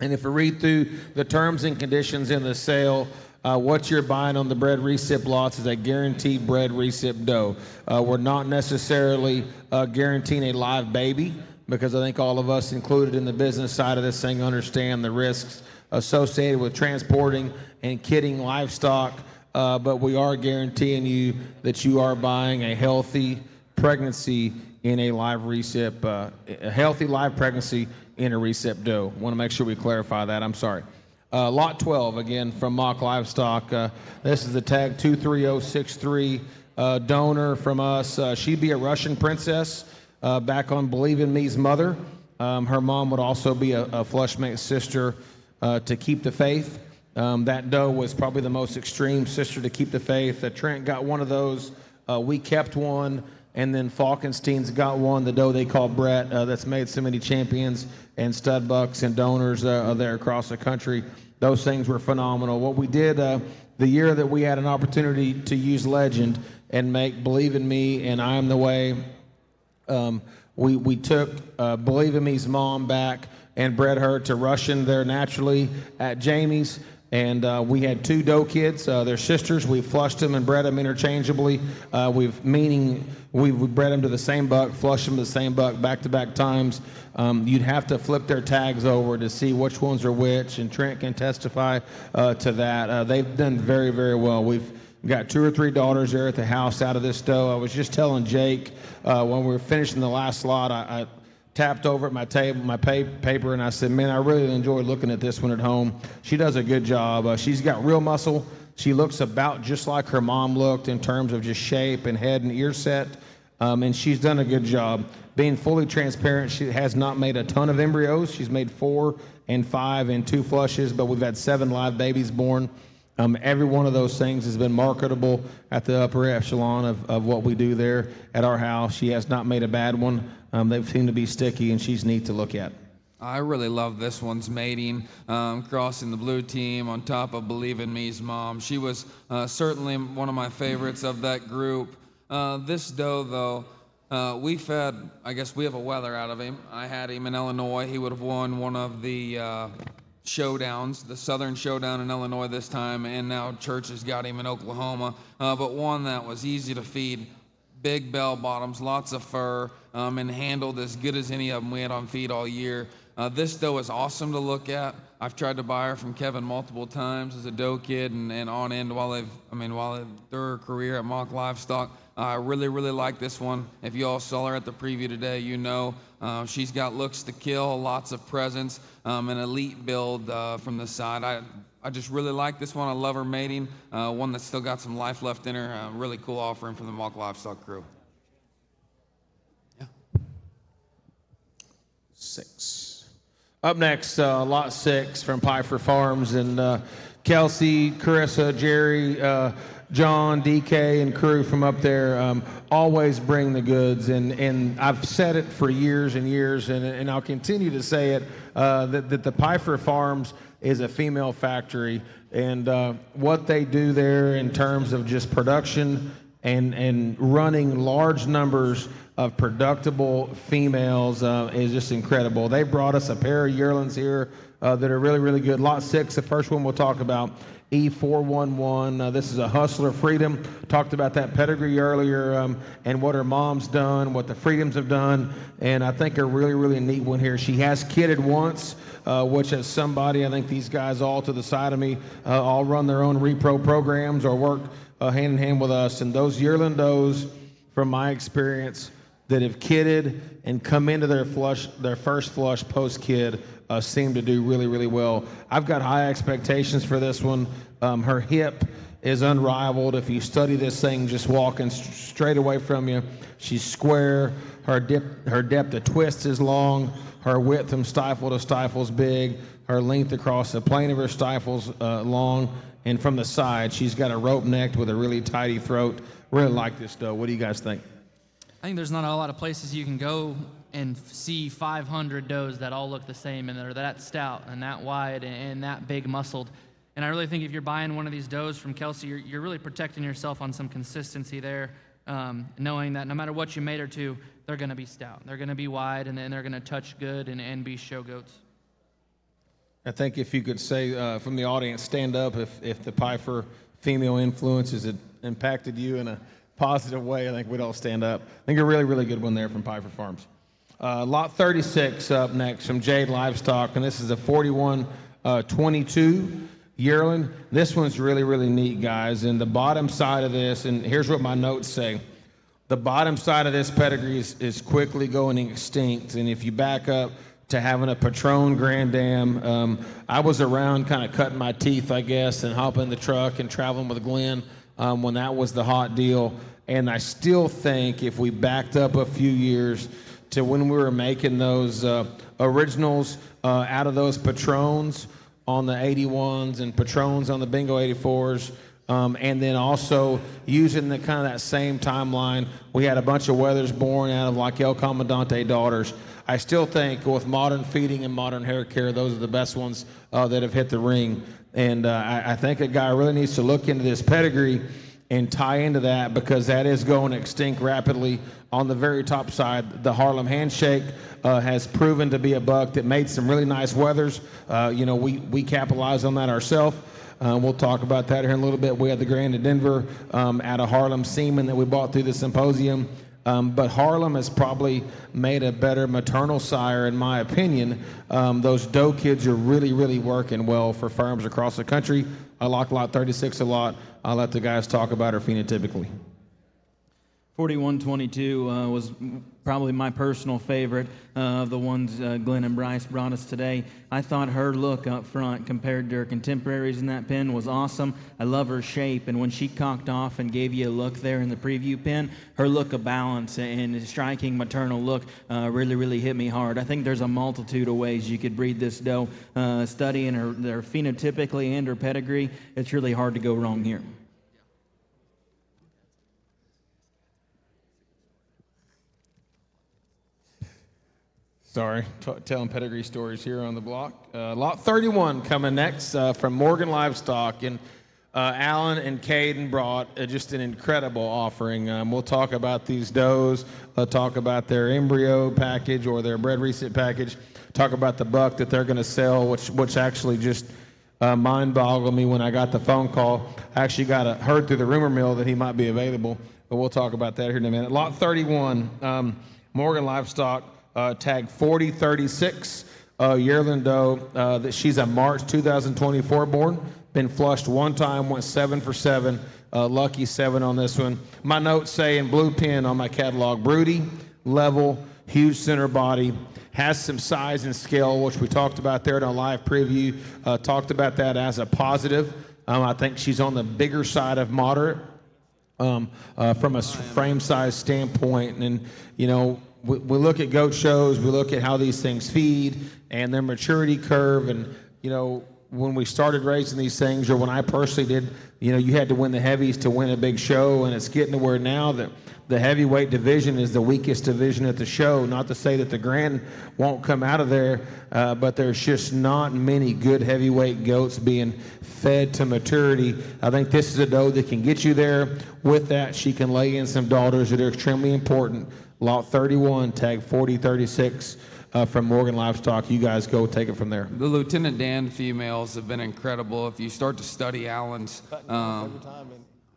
if we read through the terms and conditions in the sale, what you're buying on the bred recip lots is a guaranteed bred recip doe. We're not necessarily guaranteeing a live baby, because I think all of us included in the business side of this thing understand the risks associated with transporting and kidding livestock, but we are guaranteeing you that you are buying a healthy pregnancy in a live recip, a healthy live pregnancy in a recip doe. Want to make sure we clarify that. I'm sorry. Lot 12, again, from Mock Livestock. This is the tag 23063 donor from us. She'd be a Russian princess. Back on Believe in Me's mother. Her mom would also be a flushmate sister to Keep the Faith. That doe was probably the most extreme sister to Keep the Faith. Trent got one of those We kept one, and then Falkenstein's got one, the doe they call Brett, that's made so many champions and stud bucks and donors there across the country. Those things were phenomenal. What we did the year that we had an opportunity to use Legend and make Believe in Me and I Am the Way, we took Believe in Me's mom back and bred her to Russian there naturally at Jamie's. And we had 2 doe kids. They're sisters. We flushed them and bred them interchangeably. We've bred them to the same buck, flushed them to the same buck back-to-back times. You'd have to flip their tags over to see which ones are which, and Trent can testify to that. They've done very, very well. We've got 2 or 3 daughters there at the house out of this doe. I was just telling Jake when we were finishing the last slot, I tapped over at my table, my paper, and I said, man, I really enjoyed looking at this one at home. She does a good job. She's got real muscle. She looks about just like her mom looked in terms of just shape and head and ear set, and she's done a good job. Being fully transparent, she has not made a ton of embryos. She's made 4 and 5 and 2 flushes, but we've had 7 live babies born. Every one of those things has been marketable at the upper echelon of what we do there at our house. She has not made a bad one. They seem to be sticky, and she's neat to look at. I really love this one's mating, crossing the blue team on top of Believe in Me's mom. She was certainly one of my favorites of that group. This doe, though, we fed, I guess we have a wether out of him. I had him in Illinois. He would have won one of the showdowns, the Southern Showdown in Illinois this time, and now Church has got him in Oklahoma. But one that was easy to feed, big bell bottoms, lots of fur, and handled as good as any of them we had on feed all year. This doe is awesome to look at. I've tried to buy her from Kevin multiple times as a doe kid and on end while through her career at Mock Livestock. I really, really like this one. If you all saw her at the preview today, you know she's got looks to kill, lots of presence, an elite build from the side. I just really like this one. I love her mating. One that's still got some life left in her. Really cool offering from the Mock Livestock crew. Yeah. 6. Up next, Lot 6 from Pfeiffer Farms, and Kelsey, Carissa, Jerry, John, DK, and crew from up there always bring the goods, and I've said it for years and years, and I'll continue to say it, that the Pfeiffer Farms is a female factory, and what they do there in terms of just production and running large numbers of productive females is just incredible. They brought us a pair of yearlings here that are really, really good. Lot 6, the first one we'll talk about, E411. This is a Hustler Freedom. Talked about that pedigree earlier and what her mom's done, what the Freedoms have done, and I think a really, really neat one here. She has kidded once, which as somebody, I think these guys all to the side of me all run their own repro programs or work hand in hand with us, and those yearling does, from my experience, that have kidded and come into their first flush post-kid seem to do really, really well. I've got high expectations for this one. Her hip is unrivaled. If you study this thing just walking straight away from you, she's square. Her depth of twist is long. Her width from stifle to stifle is big. Her length across the plane of her stifle's long. And from the side, she's got a rope neck with a really tidy throat. Really like this doe. What do you guys think? I think there's not a lot of places you can go and see 500 does that all look the same and that are that stout and that wide and that big muscled. And I really think if you're buying one of these does from Kelsey, you're really protecting yourself on some consistency there, knowing that no matter what you made her to, they're going to be stout. They're going to be wide, and then they're going to touch good and be show goats. I think if you could say from the audience, stand up if the Pfeiffer female influence has impacted you in a positive way. I think we'd all stand up. I think a really, really good one there from Pfeiffer Farms. Lot 36 up next from Jade Livestock, and this is a 41-22 yearling. This one's really, really neat, guys. And the bottom side of this, and here's what my notes say. The bottom side of this pedigree is quickly going extinct, and if you back up to having a Patron Grand Dam, I was around kind of cutting my teeth, I guess, and hopping in the truck and traveling with Glenn when that was the hot deal. And I still think if we backed up a few years to when we were making those originals out of those Patrons on the 81s and Patrons on the Bingo 84s, And then also using the kind of that same timeline, we had a bunch of wethers born out of like El Comandante daughters. I still think with modern feeding and modern hair care, those are the best ones that have hit the ring. And I think a guy really needs to look into this pedigree and tie into that, because that is going extinct rapidly. On the very top side, the Harlem Handshake has proven to be a buck that made some really nice wethers. We capitalized on that ourselves. We'll talk about that here in a little bit. We had the Grand in Denver out of Harlem Semen that we bought through the Symposium. But Harlem has probably made a better maternal sire, in my opinion. Those doe kids are really, really working well for farms across the country. I like lot 36 a lot. I'll let the guys talk about her phenotypically. 4122 was probably my personal favorite of the ones Glenn and Bryce brought us today. I thought her look up front compared to her contemporaries in that pen was awesome. I love her shape, and when she cocked off and gave you a look there in the preview pen, her look of balance and a striking maternal look really, really hit me hard. I think there's a multitude of ways you could breed this doe. Studying her phenotypically and her pedigree, it's really hard to go wrong here. Sorry, telling pedigree stories here on the block. Lot 31 coming next from Morgan Livestock. And Alan and Caden brought just an incredible offering. We'll talk about these does, talk about their embryo package or their bred reset package, talk about the buck that they're going to sell, which actually just mind-boggled me when I got the phone call. I actually heard through the rumor mill that he might be available, but we'll talk about that here in a minute. Lot 31, Morgan Livestock. Tag 4036, yearling doe. That she's a March 2024 born. Been flushed one time, went 7 for 7. Lucky 7 on this one. My notes say in blue pen on my catalog, broody, level, huge center body, has some size and scale, which we talked about there in a live preview. Talked about that as a positive. I think she's on the bigger side of moderate from a frame size standpoint. And, we look at goat shows, we look at how these things feed and their maturity curve. And, when we started raising these things, or when I personally did, you had to win the heavies to win a big show. And it's getting to where now that the heavyweight division is the weakest division at the show. Not to say that the Grand won't come out of there, but there's just not many good heavyweight goats being fed to maturity. I think this is a doe that can get you there. With that, she can lay in some daughters that are extremely important. Lot 31, tag 4036 from Morgan Livestock. You guys go take it from there. The Lieutenant Dan females have been incredible. If you start to study Allen's, I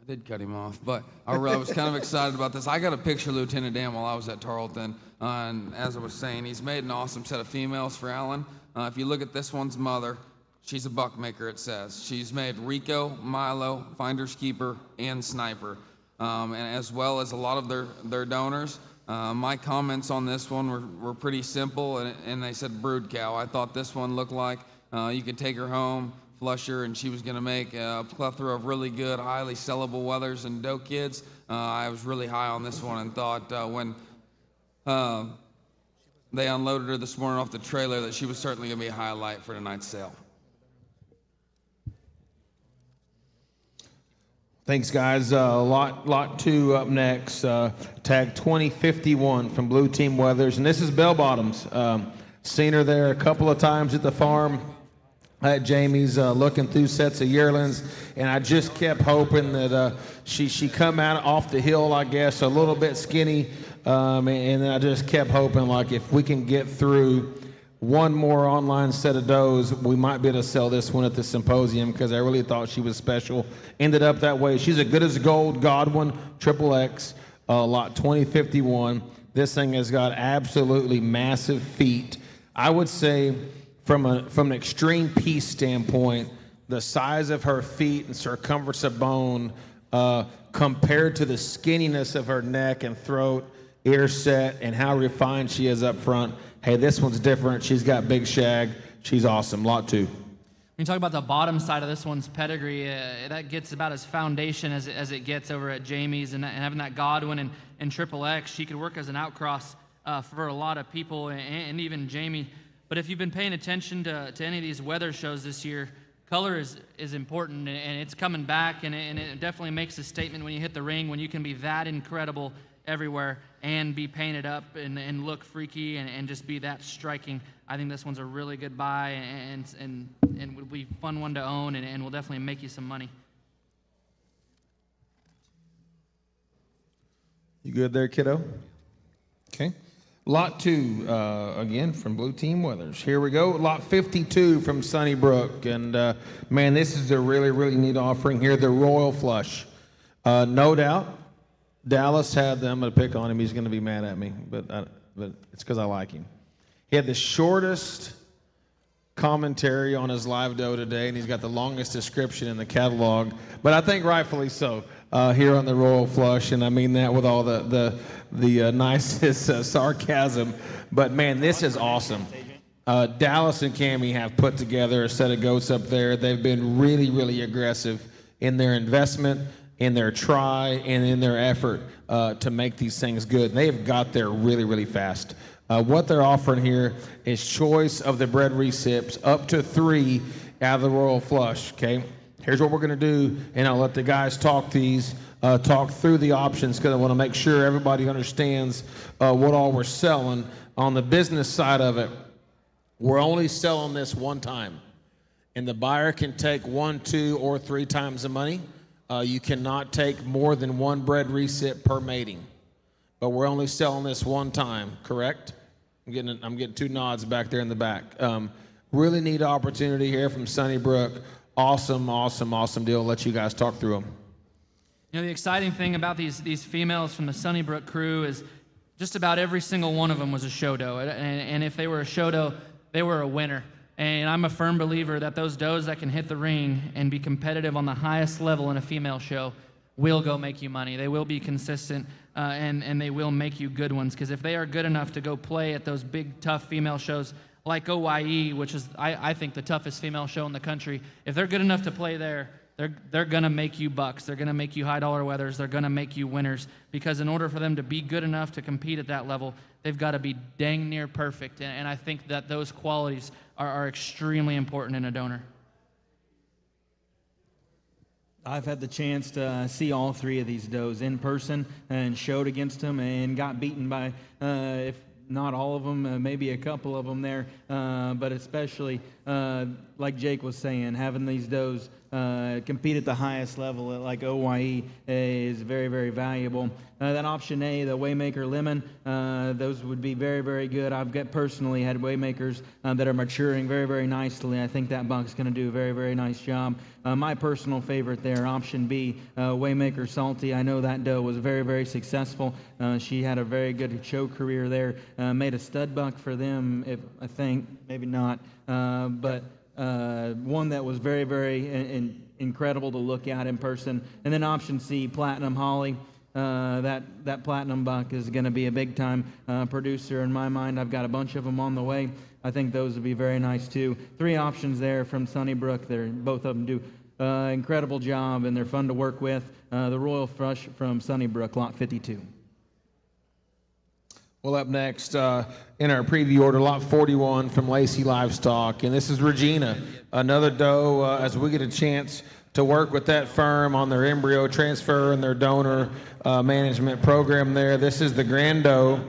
did cut him off, but I was kind of excited about this. I got a picture of Lieutenant Dan while I was at Tarleton, and as I was saying, he's made an awesome set of females for Allen. If you look at this one's mother, she's a buckmaker, it says. She's made Rico, Milo, Finder's Keeper, and Sniper, and as well as a lot of their donors. My comments on this one were pretty simple, and they said brood cow. I thought this one looked like you could take her home, flush her, and she was going to make a plethora of really good, highly sellable wethers and doe kids. I was really high on this one and thought when they unloaded her this morning off the trailer that she was certainly going to be a highlight for tonight's sale. Thanks, guys. Lot 2 up next. Tag 2051 from Blue Team Wethers, and this is bell bottoms. Seen her there a couple of times at the farm at Jamie's, looking through sets of yearlings, and I just kept hoping that she come out off the hill, I guess, a little bit skinny, and then I just kept hoping, like, if we can get through one more online set of does, we might be able to sell this one at the Symposium, because I really thought she was special. Ended up that way. She's a good as gold Godwin XXX, lot 2051. This thing has got absolutely massive feet. I would say from an extreme piece standpoint, the size of her feet and circumference of bone compared to the skinniness of her neck and throat, ear set, and how refined she is up front. Hey, this one's different. She's got big shag. She's awesome. Lot 2. When you talk about the bottom side of this one's pedigree, that gets about as foundation as it gets over at Jamie's, and having that Godwin and XXX, she could work as an outcross for a lot of people, and even Jamie. But if you've been paying attention to any of these weather shows this year, color is important, and it's coming back, and it definitely makes a statement when you hit the ring, when you can be that incredible everywhere and be painted up and look freaky and just be that striking. I think this one's a really good buy and would be a fun one to own and will definitely make you some money. You good there, kiddo? Okay. Lot 2, again, from Blue Team Weathers. Here we go. Lot 52 from Sunnybrook. And, man, this is a really, really neat offering here, the Royal Flush. No doubt, Dallas had them. I'm going to pick on him. He's going to be mad at me, but it's because I like him. He had the shortest commentary on his live doe today, and he's got the longest description in the catalog, but I think rightfully so here on the Royal Flush, and I mean that with all the nicest sarcasm. But man, this is awesome. Dallas and Cammie have put together a set of goats up there. They've been really, really aggressive in their investment, in their try, and in their effort to make these things good. And they have got there really, really fast. What they're offering here is choice of the bred recips up to 3 out of the Royal Flush, okay? Here's what we're going to do, and I'll let the guys talk through the options because I want to make sure everybody understands what all we're selling. On the business side of it, we're only selling this one time, and the buyer can take 1, 2, or 3 times the money. You cannot take more than 1 bred recip per mating, but we're only selling this one time, correct? I'm getting 2 nods back there in the back. Really neat opportunity here from Sunnybrook. Awesome, awesome, awesome deal. I'll let you guys talk through them. You know, the exciting thing about these females from the Sunnybrook crew is just about every single one of them was a show doe. And if they were a show doe, they were a winner. And I'm a firm believer that those does that can hit the ring and be competitive on the highest level in a female show will go make you money. They will be consistent, and they will make you good ones. Because if they are good enough to go play at those big, tough female shows like OYE, which is, I think, the toughest female show in the country, if they're good enough to play there, they're going to make you bucks. They're going to make you high-dollar weathers. They're going to make you winners. Because in order for them to be good enough to compete at that level, they've got to be dang near perfect. And I think that those qualities are extremely important in a donor. I've had the chance to see all 3 of these does in person and showed against them and got beaten by, if not all of them, maybe a couple of them there, but especially, like Jake was saying, having these does compete at the highest level like OYE is very, very valuable. That option A, the Waymaker Lemon, those would be very, very good. I've personally had Waymakers that are maturing very, very nicely. I think that buck's going to do a very, very nice job. My personal favorite there, option B, Waymaker Salty. I know that doe was very, very successful. She had a very good show career there. Made a stud buck for them, I think, maybe not, but one that was very, very incredible to look at in person. And then option C, Platinum Holly. That Platinum buck is going to be a big-time producer in my mind. I've got a bunch of them on the way. I think those would be very nice, too. 3 options there from Sunnybrook. Both of them do incredible job, and they're fun to work with. The Royal Flush from Sunnybrook, Lot 52. Well, up next in our preview order, Lot 41 from Lacey Livestock. And this is Regina, another doe, as we get a chance to work with that firm on their embryo transfer and their donor management program there. This is the grand doe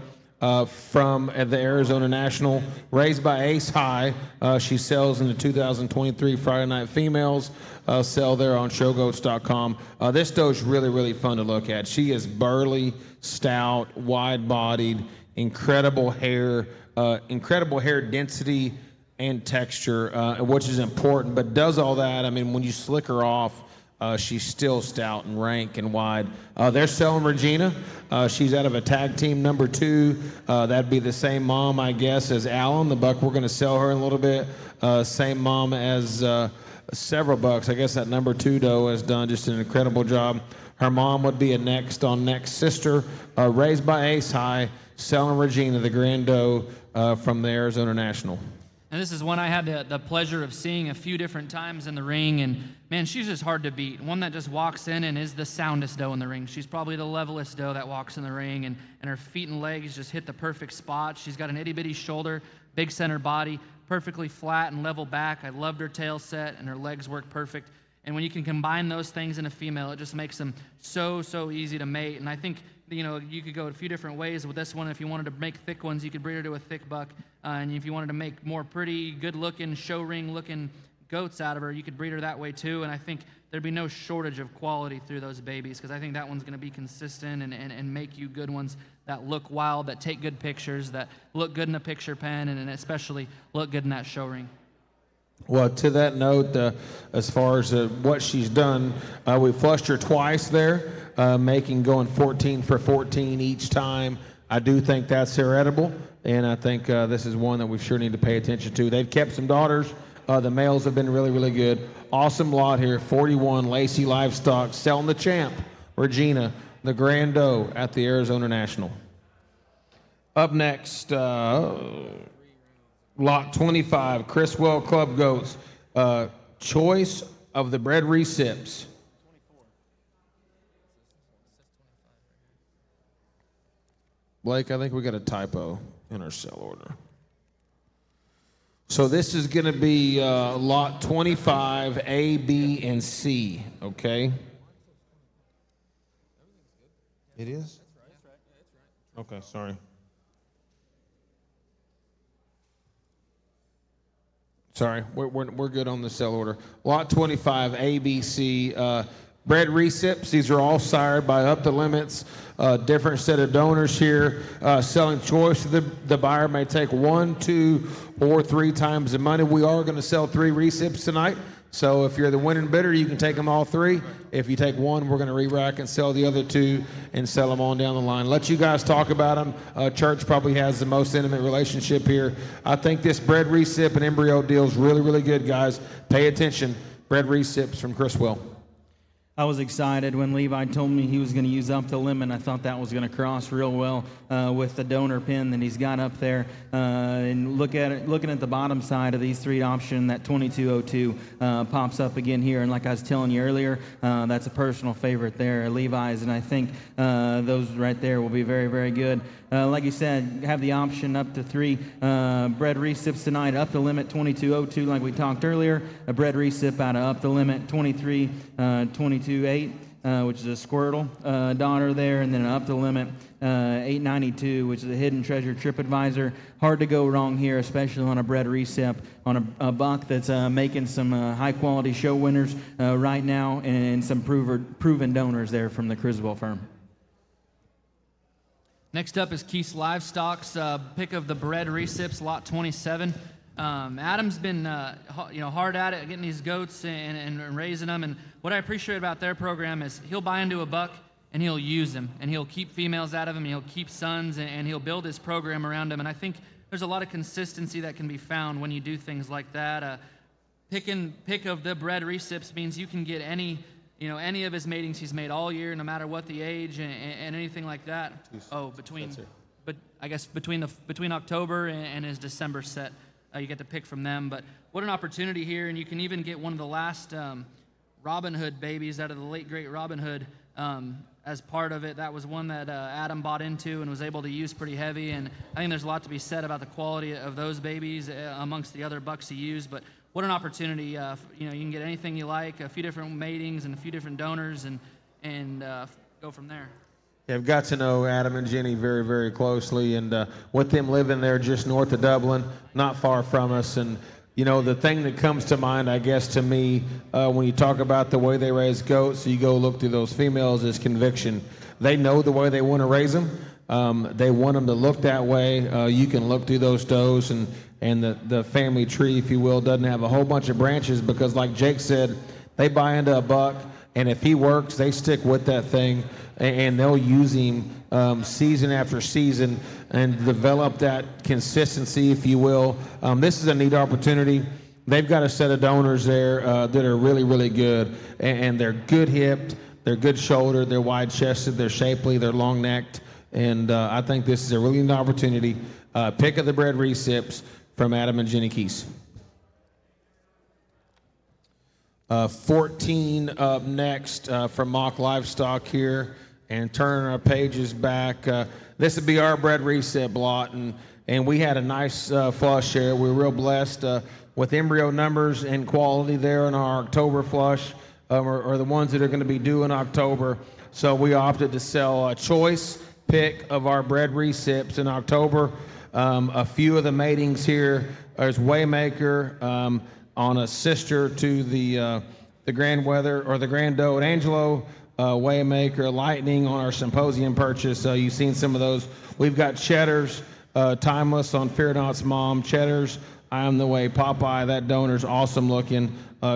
from the Arizona National, raised by Ace High. She sells in the 2023 Friday Night Females, sell there on showgoats.com. This doe is really, really fun to look at. She is burly, stout, wide-bodied, incredible hair density and texture, which is important, but does all that. I mean, when you slick her off, she's still stout and rank and wide. They're selling Regina. She's out of a tag team number 2. That'd be the same mom, I guess, as Alan, the buck we're going to sell her in a little bit. Same mom as several bucks. I guess that number 2 doe has done just an incredible job. Her mom would be a next sister, raised by Ace High, selling Regina, the grand doe from the Arizona National. And this is one I had the pleasure of seeing a few different times in the ring, and man, she's just hard to beat. One that just walks in and is the soundest doe in the ring. She's probably the levelest doe that walks in the ring, and her feet and legs just hit the perfect spot. She's got an itty-bitty shoulder, big center body, perfectly flat and level back. I loved her tail set, and her legs work perfect. And when you can combine those things in a female, it just makes them so easy to mate. And I think, you know, you could go a few different ways with this one. If you wanted to make thick ones, you could breed her to a thick buck. And if you wanted to make more pretty, good-looking, show ring-looking goats out of her, you could breed her that way too. And I think there'd be no shortage of quality through those babies, because I think that one's going to be consistent and make you good ones that look wild, that take good pictures, that look good in a picture pen, and especially look good in that show ring. Well, to that note, as far as what she's done, we flushed her twice there, going 14 for 14 each time. I do think that's heritable, and I think this is one that we sure need to pay attention to. They've kept some daughters. The males have been really good. Awesome lot here. 41 Lacey Livestock selling the champ, Regina, the Grand Doe at the Arizona National. Up next, Lot 25, Criswell Club Goats. Choice of the bred recips. Blake, I think we got a typo in our sell order. So this is going to be Lot 25, A, B, and C, okay? It is? Okay, sorry. Sorry, we're good on the sell order. Lot 25, A, B, C. Bred recips, these are all sired by Up the Limits. Different set of donors here. Selling choice, the buyer may take 1, 2, or 3 times the money. We are going to sell 3 recips tonight. So if you're the winning bidder, you can take them all 3. If you take 1, we're going to re-rack and sell the other 2 and sell them on down the line. Let you guys talk about them. Church probably has the most intimate relationship here. I think this bred recip and embryo deal is really good, guys. Pay attention. Bred recips from Criswell. I was excited when Levi told me he was going to use Up the Limit. I thought that was going to cross real well with the donor pin that he's got up there. And looking at the bottom side of these 3 option, that 2202 pops up again here. And like I was telling you earlier, that's a personal favorite there, Levi's. And I think those right there will be very good. Like you said, have the option up to 3 bred recips tonight. Up the Limit 2202, like we talked earlier. A bred recip out of Up the Limit 228, which is a Squirtle daughter there, and then Up the Limit 892, which is a Hidden Treasure TripAdvisor. Hard to go wrong here, especially on a bred recip, on a buck that's making some high-quality show winners right now, and some proven donors there from the Criswell firm. Next up is Keith's Livestock's pick of the bred recips, Lot 27. Adam's been hard at it, getting these goats and raising them. And what I appreciate about their program is he'll buy into a buck and he'll use him, and he'll keep females out of him, and he'll keep sons, and he'll build his program around him. And I think there's a lot of consistency that can be found when you do things like that. Pick of the bred recips means you can get any of his matings he's made all year, no matter what the age and anything like that. Between October and his December set, you get to pick from them. But what an opportunity here, and you can even get one of the last Robin Hood babies out of the late great Robin Hood as part of it. That was one that Adam bought into and was able to use pretty heavy. And I think there's a lot to be said about the quality of those babies amongst the other bucks he used. But what an opportunity! You can get anything you like, a few different matings and a few different donors, and go from there. Yeah, I've got to know Adam and Jenny very closely, and with them living there just north of Dublin, not far from us. And the thing that comes to mind, I guess, to me, when you talk about the way they raise goats, you go look through those females, is conviction. They know the way they want to raise them. They want them to look that way. You can look through those does, and the family tree, if you will, doesn't have a whole bunch of branches, because like Jake said, they buy into a buck, and if he works, they stick with that thing, and they'll use him season after season and develop that consistency, if you will. This is a neat opportunity. They've got a set of donors there that are really good, and they're good hipped, they're good shouldered, they're wide chested, they're shapely, they're long necked, and I think this is a really neat opportunity. Pick of the bred recips from Adam and Jenny Keese. 14 up next from Mock Livestock here, and turning our pages back. this would be our bred recip lot, and we had a nice flush here. We were real blessed with embryo numbers and quality there in our October flush, or the ones that are going to be due in October. So we opted to sell a choice pick of our bred recips in October. A few of the matings here is Waymaker on a sister to the Grand Weather or the Grand Doe at Angelo. Waymaker, Lightning on our Symposium purchase. You've seen some of those. We've got Cheddars, Timeless on Fear Not's mom. Cheddars, I Am the Way. Popeye, that donor's awesome looking.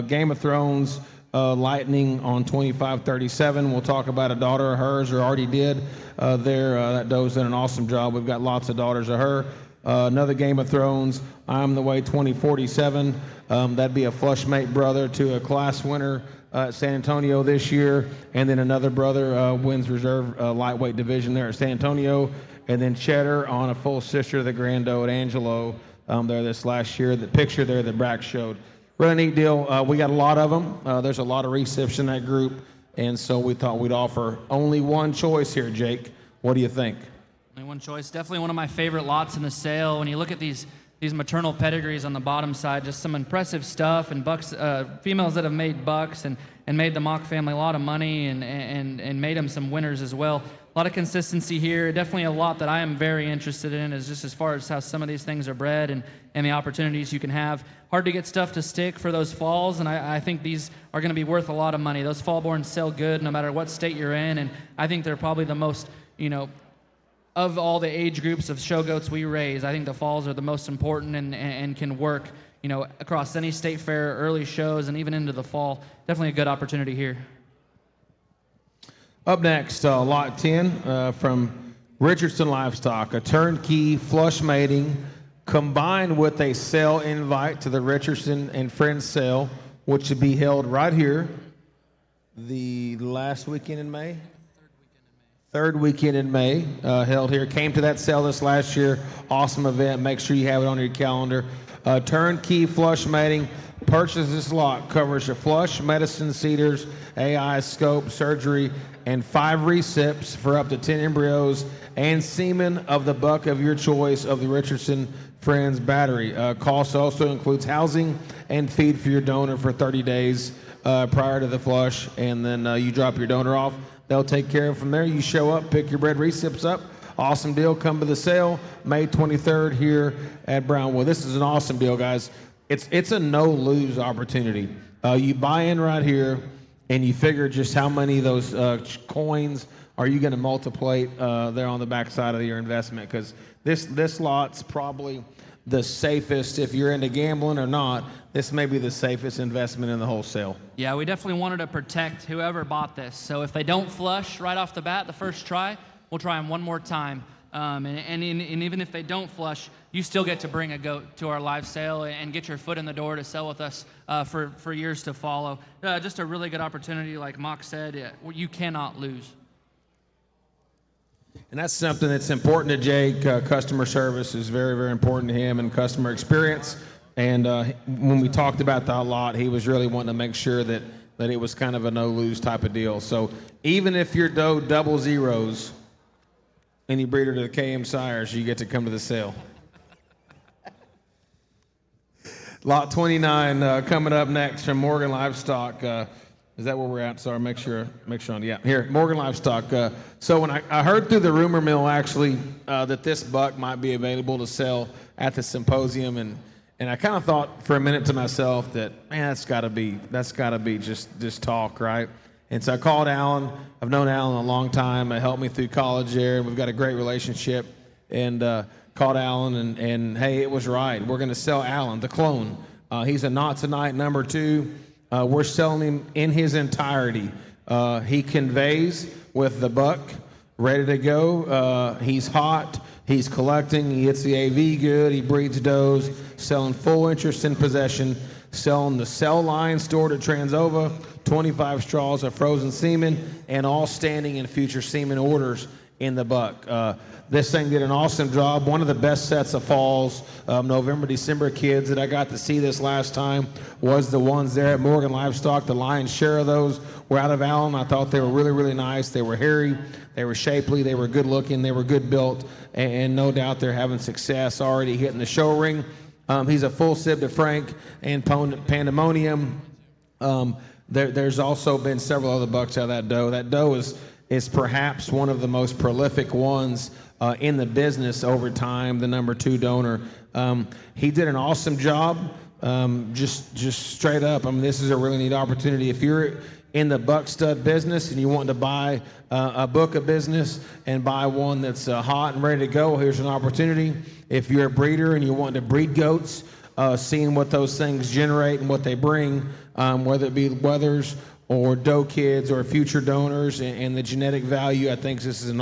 Game of Thrones, Lightning on 2537. We'll talk about a daughter of hers, or already did there. That doe's done an awesome job. We've got lots of daughters of her. Another Game of Thrones, I Am the Way 2047. That'd be a flush mate brother to a class winner at San Antonio this year, and then another brother wins reserve lightweight division there at San Antonio, and then Cheddar on a full sister of the Grand Doe at Angelo there this last year. The picture there that Brack showed. Really neat deal. We got a lot of them. There's a lot of recips in that group, and so we thought we'd offer only one choice here, Jake. What do you think? Only one choice. Definitely one of my favorite lots in the sale. When you look at these maternal pedigrees on the bottom side, just some impressive stuff, and bucks, females that have made bucks and made the Mock family a lot of money and made them some winners as well. A lot of consistency here. Definitely a lot that I am very interested in, is just as far as how some of these things are bred and the opportunities you can have. Hard to get stuff to stick for those falls, and I think these are going to be worth a lot of money. Those fallborns sell good no matter what state you're in, and I think they're probably the most, of all the age groups of show goats we raise, I think the falls are the most important and can work, across any state fair, early shows, and even into the fall. Definitely a good opportunity here. Up next, lot 10 from Richardson Livestock, a turnkey flush mating combined with a sale invite to the Richardson and Friends sale, which should be held right here the last weekend in May. Third weekend in May, held here. Came to that sale this last year. Awesome event. Make sure you have it on your calendar. Turnkey flush mating. Purchase this lot. Covers your flush, medicine, cedars, AI, scope, surgery, and 5 recips for up to 10 embryos and semen of the buck of your choice of the Richardson Friends battery. Cost also includes housing and feed for your donor for 30 days prior to the flush, and then you drop your donor off. They'll take care of it from there. You show up, pick your bred recips up. Awesome deal. Come to the sale May 23rd here at Brownwood. This is an awesome deal, guys. It's a no-lose opportunity. You buy in right here, and you figure just how many of those coins are you going to multiply there on the backside of your investment, because this lot's probably the safest. If you're into gambling or not, this may be the safest investment in the whole sale. Yeah, we definitely wanted to protect whoever bought this. So if they don't flush right off the bat the first try, we'll try them one more time. And even if they don't flush, you still get to bring a goat to our live sale and get your foot in the door to sell with us for years to follow. Just a really good opportunity, like Mock said. You cannot lose. And that's something that's important to Jake. Customer service is very, very important to him, and customer experience. And when we talked about that a lot, he was really wanting to make sure that it was kind of a no-lose type of deal. So even if your doe double zeros and you breed her to the KM sires, you get to come to the sale. Lot 29 coming up next from Morgan Livestock. Is that where we're at? Sorry, make sure on. Yeah, here, Morgan Livestock. So when I heard through the rumor mill, actually, that this buck might be available to sell at the Symposium, and I kind of thought for a minute to myself that, man, that's got to be just talk, right? And so I called Alan. I've known Alan a long time. He helped me through college there, and we've got a great relationship. And called Alan, and hey, it was right. We're going to sell Alan, the clone. He's a Not Tonight number 2. We're selling him in his entirety. He conveys with the buck, ready to go. He's hot. He's collecting. He hits the AV good. He breeds does. Selling full interest in possession. Selling the cell line stored at Transova. 25 straws of frozen semen, and all standing in future semen orders. in the buck. This thing did an awesome job. One of the best sets of falls, November, December kids that I got to see this last time was the ones there at Morgan Livestock. The lion's share of those were out of Allen. I thought they were really, really nice. They were hairy, they were shapely, they were good looking, they were good built, and no doubt they're having success already hitting the show ring. He's a full sib to Frank and Pandemonium. There's also been several other bucks out of that doe. That doe is perhaps one of the most prolific ones in the business over time, the number 2 donor. He did an awesome job, just straight up. I mean, this is a really neat opportunity. If you're in the buck stud business and you want to buy a book of business and buy one that's hot and ready to go, here's an opportunity. If you're a breeder and you want to breed goats, seeing what those things generate and what they bring, whether it be wethers or doe kids or future donors and the genetic value, I think this is an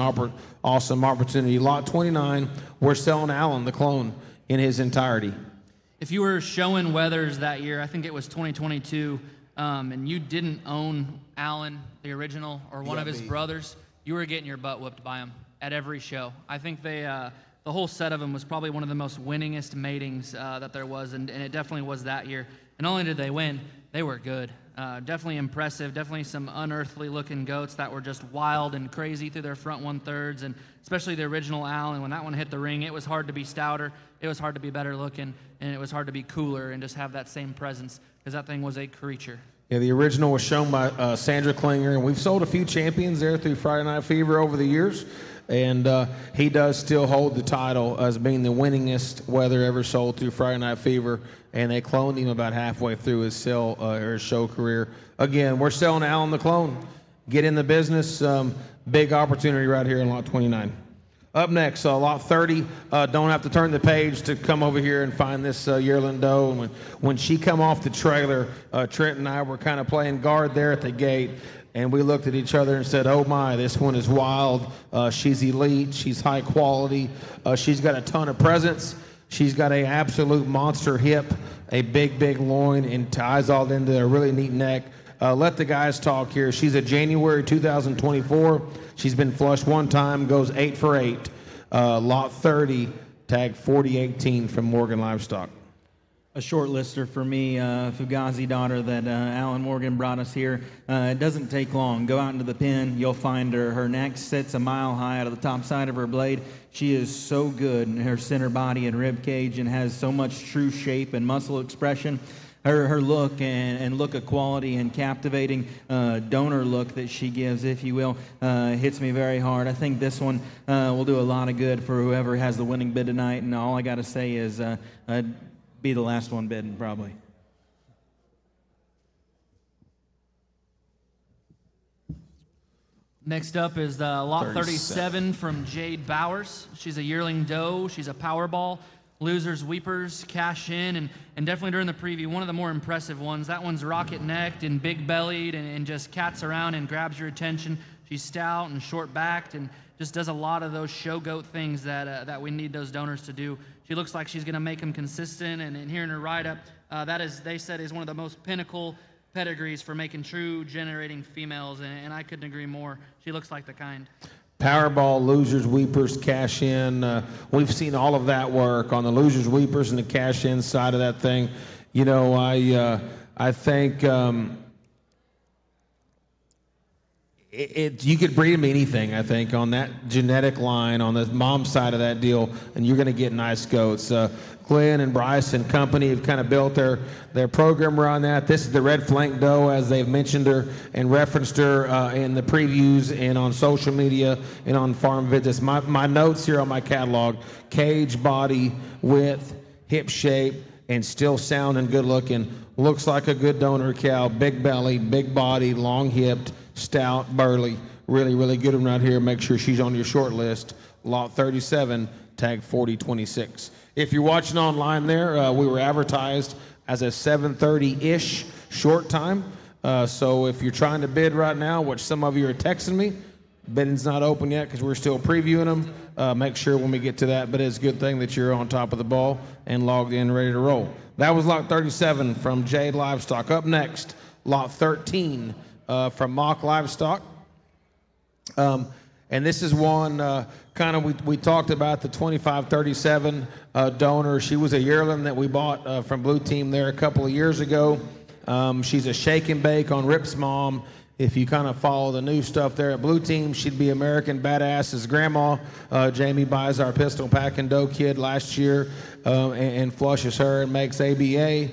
awesome opportunity. Lot 29, we're selling Allen, the clone, in his entirety. If you were showing wethers that year, I think it was 2022, and you didn't own Allen, the original, or one of his brothers, you were getting your butt whooped by him at every show. I think the whole set of them was probably one of the most winningest matings that there was, and it definitely was that year. And not only did they win, they were good. Definitely impressive, definitely some unearthly looking goats that were just wild and crazy through their front 1/3, and especially the original Allen. When that one hit the ring, it was hard to be stouter, it was hard to be better looking, and it was hard to be cooler and just have that same presence, because that thing was a creature. Yeah, the original was shown by Sandra Klinger, and we've sold a few champions there through Friday Night Fever over the years, and he does still hold the title as being the winningest wether ever sold through Friday Night Fever, and they cloned him about halfway through his show career. Again, we're selling Allen the clone. Get in the business. Big opportunity right here in Lot 29. Up next, Lot 30. Don't have to turn the page to come over here and find this yearling doe. And when she come off the trailer, Trent and I were kind of playing guard there at the gate, and we looked at each other and said, oh my, this one is wild. She's elite. She's high quality. She's got a ton of presence. She's got an absolute monster hip, a big, big loin, and ties all into a really neat neck. Let the guys talk here. She's a January 2024. She's been flushed one time, goes 8 for 8. Lot 30, tag 4018 from Morgan Livestock. A short lister for me, Fugazi daughter that Alan Morgan brought us here. It doesn't take long. Go out into the pen, you'll find her. Her neck sits a mile high out of the top side of her blade. She is so good in her center body and rib cage and has so much true shape and muscle expression. Her look and look of quality and captivating donor look that she gives, if you will, hits me very hard. I think this one will do a lot of good for whoever has the winning bid tonight, and all I got to say is be the last one bidding, probably. Next up is Lot 37 from Jade Bowers. She's a yearling doe. She's a Powerball. Losers, weepers, cash in, and definitely during the preview, one of the more impressive ones. That one's rocket-necked and big-bellied and just cats around and grabs your attention. She's stout and short-backed and just does a lot of those show goat things that we need those donors to do. She looks like she's going to make them consistent, and here in her write-up, that is, they said, is one of the most pinnacle pedigrees for making true generating females, and I couldn't agree more. She looks like the kind. Powerball, losers, weepers, cash in. We've seen all of that work on the losers, weepers, and the cash in side of that thing. You know, I think you could breed them anything, I think, on that genetic line, on the mom side of that deal, and you're going to get nice goats. Glenn and Bryce and company have kind of built their program around that. This is the red flank doe, as they've mentioned her and referenced her in the previews and on social media and on farm visits. My notes here on my catalog: cage, body, width, hip shape, and still sound and good looking. Looks like a good donor cow. Big belly, big body, long hipped, stout, burly. Really, really good one right here. Make sure she's on your short list. Lot 37, tag 4026. If you're watching online there, we were advertised as a 7:30-ish short time. So if you're trying to bid right now, which some of you are texting me, bidding's not open yet because we're still previewing them. Make sure when we get to that, but it's a good thing that you're on top of the ball and logged in, ready to roll. That was Lot 37 from Jade Livestock. Up next, Lot 13 from Mock Livestock. And And this is one we talked about the 2537 donor. She was a yearling that we bought from Blue Team there a couple of years ago. She's a shake and bake on Rip's mom. If you kind of follow the new stuff there at Blue Team, she'd be American Badass's grandma. Jamie buys our pistol pack and dough kid last year and flushes her and makes ABA.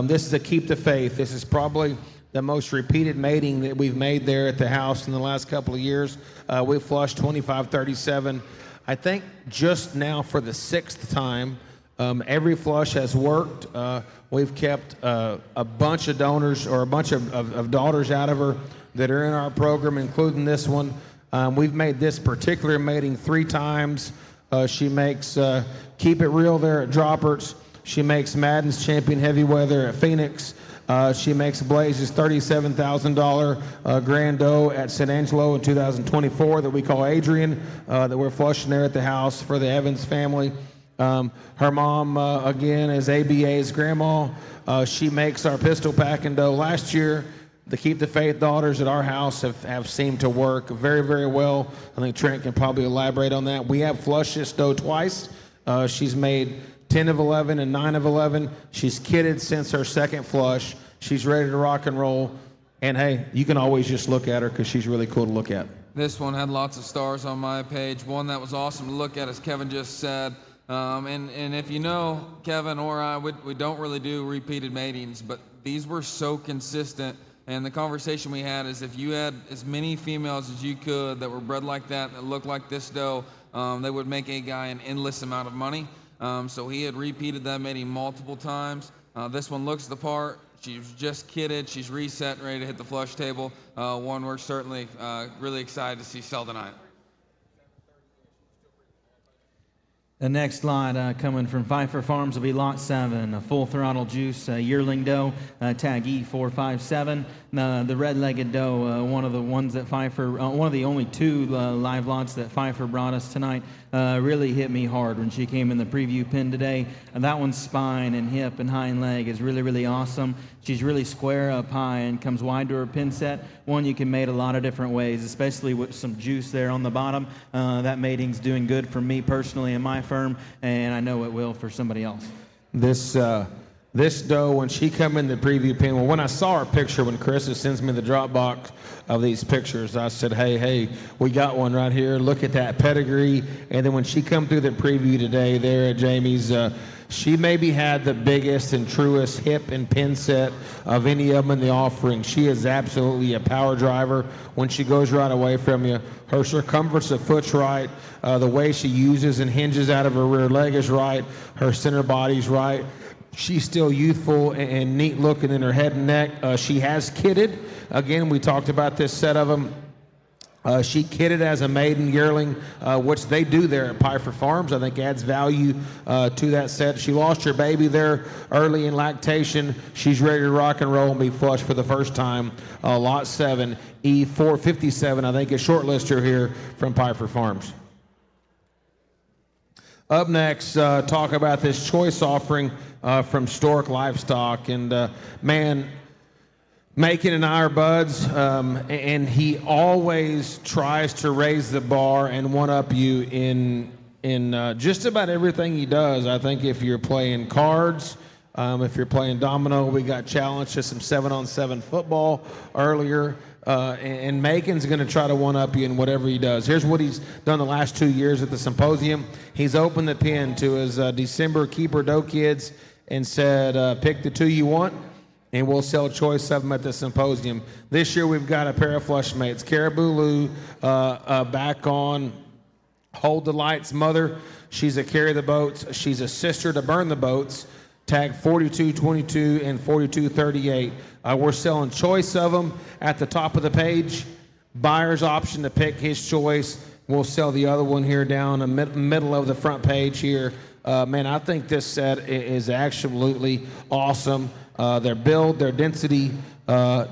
This is a keep the faith. This is probably the most repeated mating that we've made there at the house in the last couple of years. We flushed 2537, I think just now for the 6th time. Every flush has worked. We've kept a bunch of donors or a bunch of daughters out of her that are in our program, including this one. We've made this particular mating 3 times. She makes Keep It Real there at Dropperts. She makes Madden's Champion Heavy Weather at Phoenix. She makes Blaze's $37,000 Grand Doe at San Angelo in 2024 that we call Adrian, that we're flushing there at the house for the Evans family. Her mom, again, is ABA's grandma. She makes our pistol pack and dough last year. The Keep the Faith daughters at our house have seemed to work very, very well. I think Trent can probably elaborate on that. We have flushed this dough twice. She's made 10 of 11 and 9 of 11. She's kidded since her 2nd flush. She's ready to rock and roll. And hey, you can always just look at her because she's really cool to look at. This one had lots of stars on my page. One that was awesome to look at, as Kevin just said. And if you know Kevin or I, we don't really do repeated matings, but these were so consistent. And the conversation we had is if you had as many females as you could that were bred like that looked like this doe, they would make a guy an endless amount of money. So he had repeated that mating multiple times. This one looks the part. She's just kidded. She's reset and ready to hit the flush table. One we're certainly really excited to see sell tonight. The next lot coming from Pfeiffer Farms will be Lot 7, a full throttle juice yearling doe, tag E457. The red-legged doe, one of the ones that Pfeiffer, one of the only 2 live lots that Pfeiffer brought us tonight, really hit me hard when she came in the preview pen today. That one's spine and hip and hind leg is really, really awesome. She's really square up high and comes wide to her pin set. One you can mate a lot of different ways, especially with some juice there on the bottom. That mating's doing good for me personally in my firm, and I know it will for somebody else. This doe, when she come in the preview pen, well, when I saw her picture, when Carissa sends me the drop box of these pictures, I said, hey, we got one right here. Look at that pedigree. And then when she come through the preview today there at Jamie's, she maybe had the biggest and truest hip and pin set of any of them in the offering. She is absolutely a power driver. When she goes right away from you, her circumference of foot's right. The way she uses and hinges out of her rear leg is right. Her center body's right. She's still youthful and neat looking in her head and neck. She has kidded. Again, we talked about this set of them. She kidded as a maiden yearling, which they do there at Pfeiffer Farms. I think adds value to that set. She lost her baby there early in lactation. She's ready to rock and roll and be flush for the first time. Lot 7, E457, I think, is shortlister here from Pfeiffer Farms. Up next, talk about this choice offering from Stork Livestock. And man, Macon and I are buds, and he always tries to raise the bar and one-up you in just about everything he does. I think if you're playing cards, if you're playing domino, we got challenged to some 7-on-7 football earlier. And Macon's going to try to one-up you in whatever he does. Here's what he's done the last 2 years at the Symposium. He's opened the pen to his December keeper doe kids and said, pick the 2 you want, and we'll sell choice of them at the Symposium. This year we've got a pair of flush mates. Caribou Lou back on Hold the Light's mother. She's a Carry the Boats. She's a sister to Burn the Boats. Tag 4222 and 4238. We're selling choice of them at the top of the page. Buyer's option to pick his choice. We'll sell the other one here down the middle of the front page here. Man, I think this set is absolutely awesome. Their build, their density,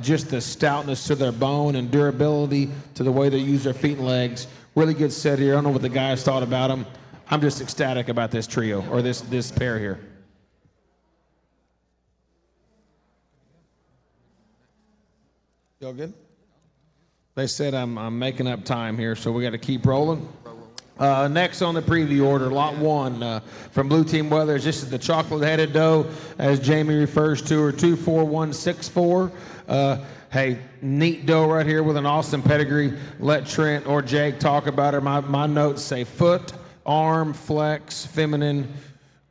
just the stoutness to their bone and durability to the way they use their feet and legs. Really good set here. I don't know what the guys thought about them. I'm just ecstatic about this trio, or this pair here. Y'all good? They said I'm making up time here, so we got to keep rolling. Next on the preview order, lot 1 from Blue Team Weathers. This is the chocolate-headed doe, as Jamie refers to her, 24164. Hey, neat doe right here with an awesome pedigree. Let Trent or Jake talk about her. My notes say foot, arm, flex, feminine,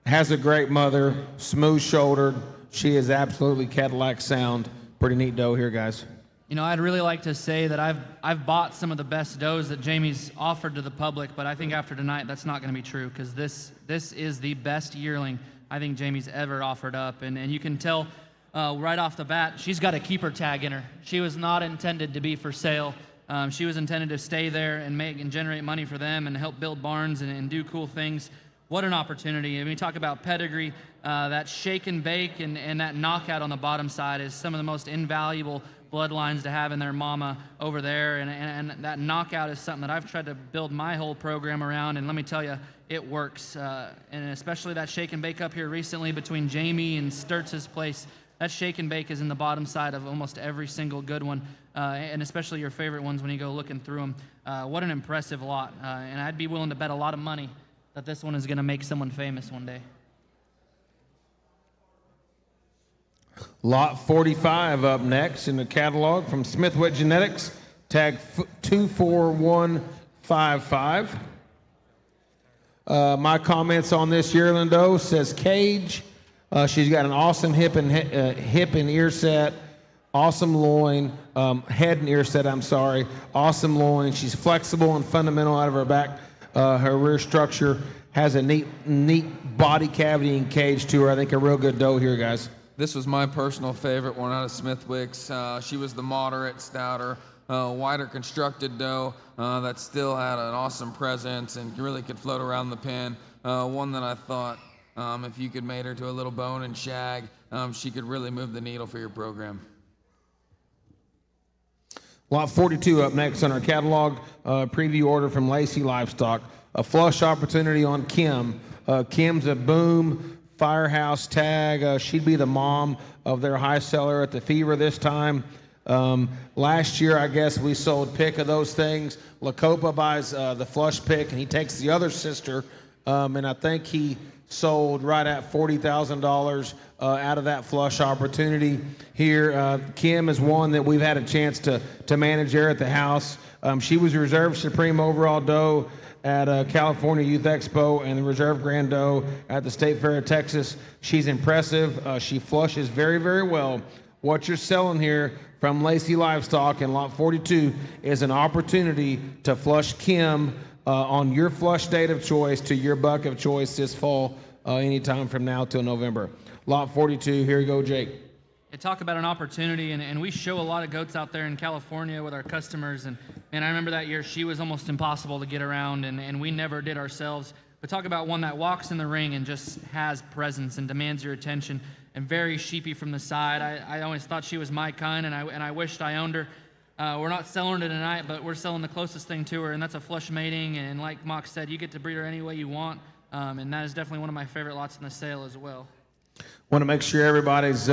has a great mother, smooth-shouldered. She is absolutely Cadillac sound. Pretty neat doe here, guys. You know, I'd really like to say that I've bought some of the best does that Jamie's offered to the public, but I think after tonight that's not going to be true, because this is the best yearling I think Jamie's ever offered up, and you can tell right off the bat she's got a keeper tag in her. She was not intended to be for sale. She was intended to stay there and make and generate money for them and help build barns and do cool things. What an opportunity. When you talk about pedigree, that shake and bake and that knockout on the bottom side is some of the most invaluable bloodlines to have in their mama over there, and that knockout is something that I've tried to build my whole program around, and let me tell you, it works. And especially that shake and bake up here recently between Jamie and Sturtz's place. That shake and bake is in the bottom side of almost every single good one, and especially your favorite ones when you go looking through them. What an impressive lot, and I'd be willing to bet a lot of money that this one is going to make someone famous one day. Lot 45 up next in the catalog from Smithwick Genetics, tag 24155. My comments on this yearling doe says cage. She's got an awesome hip and ear set, awesome loin, head and ear set, I'm sorry, awesome loin. She's flexible and fundamental out of her back. Her rear structure has a neat body cavity and cage to her. I think a real good doe here, guys. This was my personal favorite one out of Smithwick's. She was the moderate, stouter, wider constructed doe that still had an awesome presence and really could float around the pen. One that I thought if you could mate her to a little bone and shag, she could really move the needle for your program. Lot 42 up next on our catalog, preview order from Lacey Livestock. A flush opportunity on Kim. Kim's a boom firehouse tag. She'd be the mom of their high seller at the Fever this time. Last year, I guess we sold pick of those things. Lacopa buys the flush pick, and he takes the other sister, and I think he sold right at $40,000 out of that flush opportunity here. Kim is one that we've had a chance to manage there at the house. She was reserve supreme overall doe at California Youth Expo and the Reserve Grand Doe at the State Fair of Texas. She's impressive. She flushes very, very well. What you're selling here from Lacey Livestock in Lot 42 is an opportunity to flush Kim on your flush date of choice to your buck of choice this fall, anytime from now till November. Lot 42, here you go, Jake. You talk about an opportunity, and we show a lot of goats out there in California with our customers, and I remember that year she was almost impossible to get around, and we never did ourselves. But talk about one that walks in the ring and just has presence and demands your attention, and very sheepy from the side. I always thought she was my kind, and I wished I owned her. We're not selling her tonight, but we're selling the closest thing to her, and that's a flush mating, and like Mock said, you get to breed her any way you want, and that is definitely one of my favorite lots in the sale as well. Want to make sure everybody's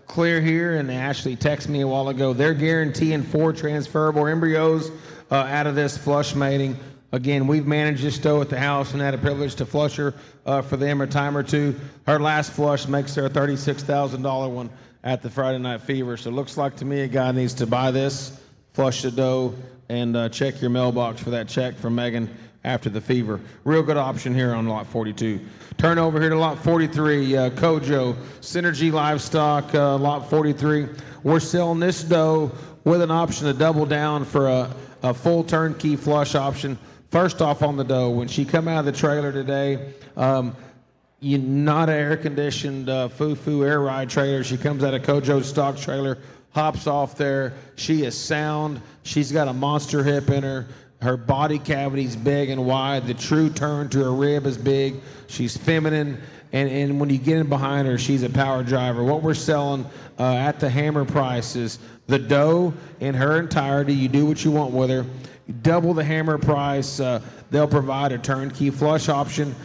clear here, and they actually texted me a while ago. They're guaranteeing 4 transferable embryos out of this flush mating. Again, we've managed this doe at the house and had a privilege to flush her for them a time or two. Her last flush makes her a $36,000 one at the Friday Night Fever. So it looks like to me a guy needs to buy this, flush the doe, and check your mailbox for that check from Megan after the Fever. Real good option here on Lot 42. Turn over here to Lot 43, Kojo, Synergy Livestock, Lot 43. We're selling this doe with an option to double down for a full turnkey flush option. First off on the doe, when she come out of the trailer today, not an air-conditioned foo-foo air ride trailer. She comes out of Kojo's stock trailer, hops off there. She is sound. She's got a monster hip in her. Her body cavity's big and wide. The true turn to her rib is big. She's feminine, and when you get in behind her, she's a power driver. What we're selling at the hammer price is the doe in her entirety. You do what you want with her. Double the hammer price. They'll provide a turnkey flush option,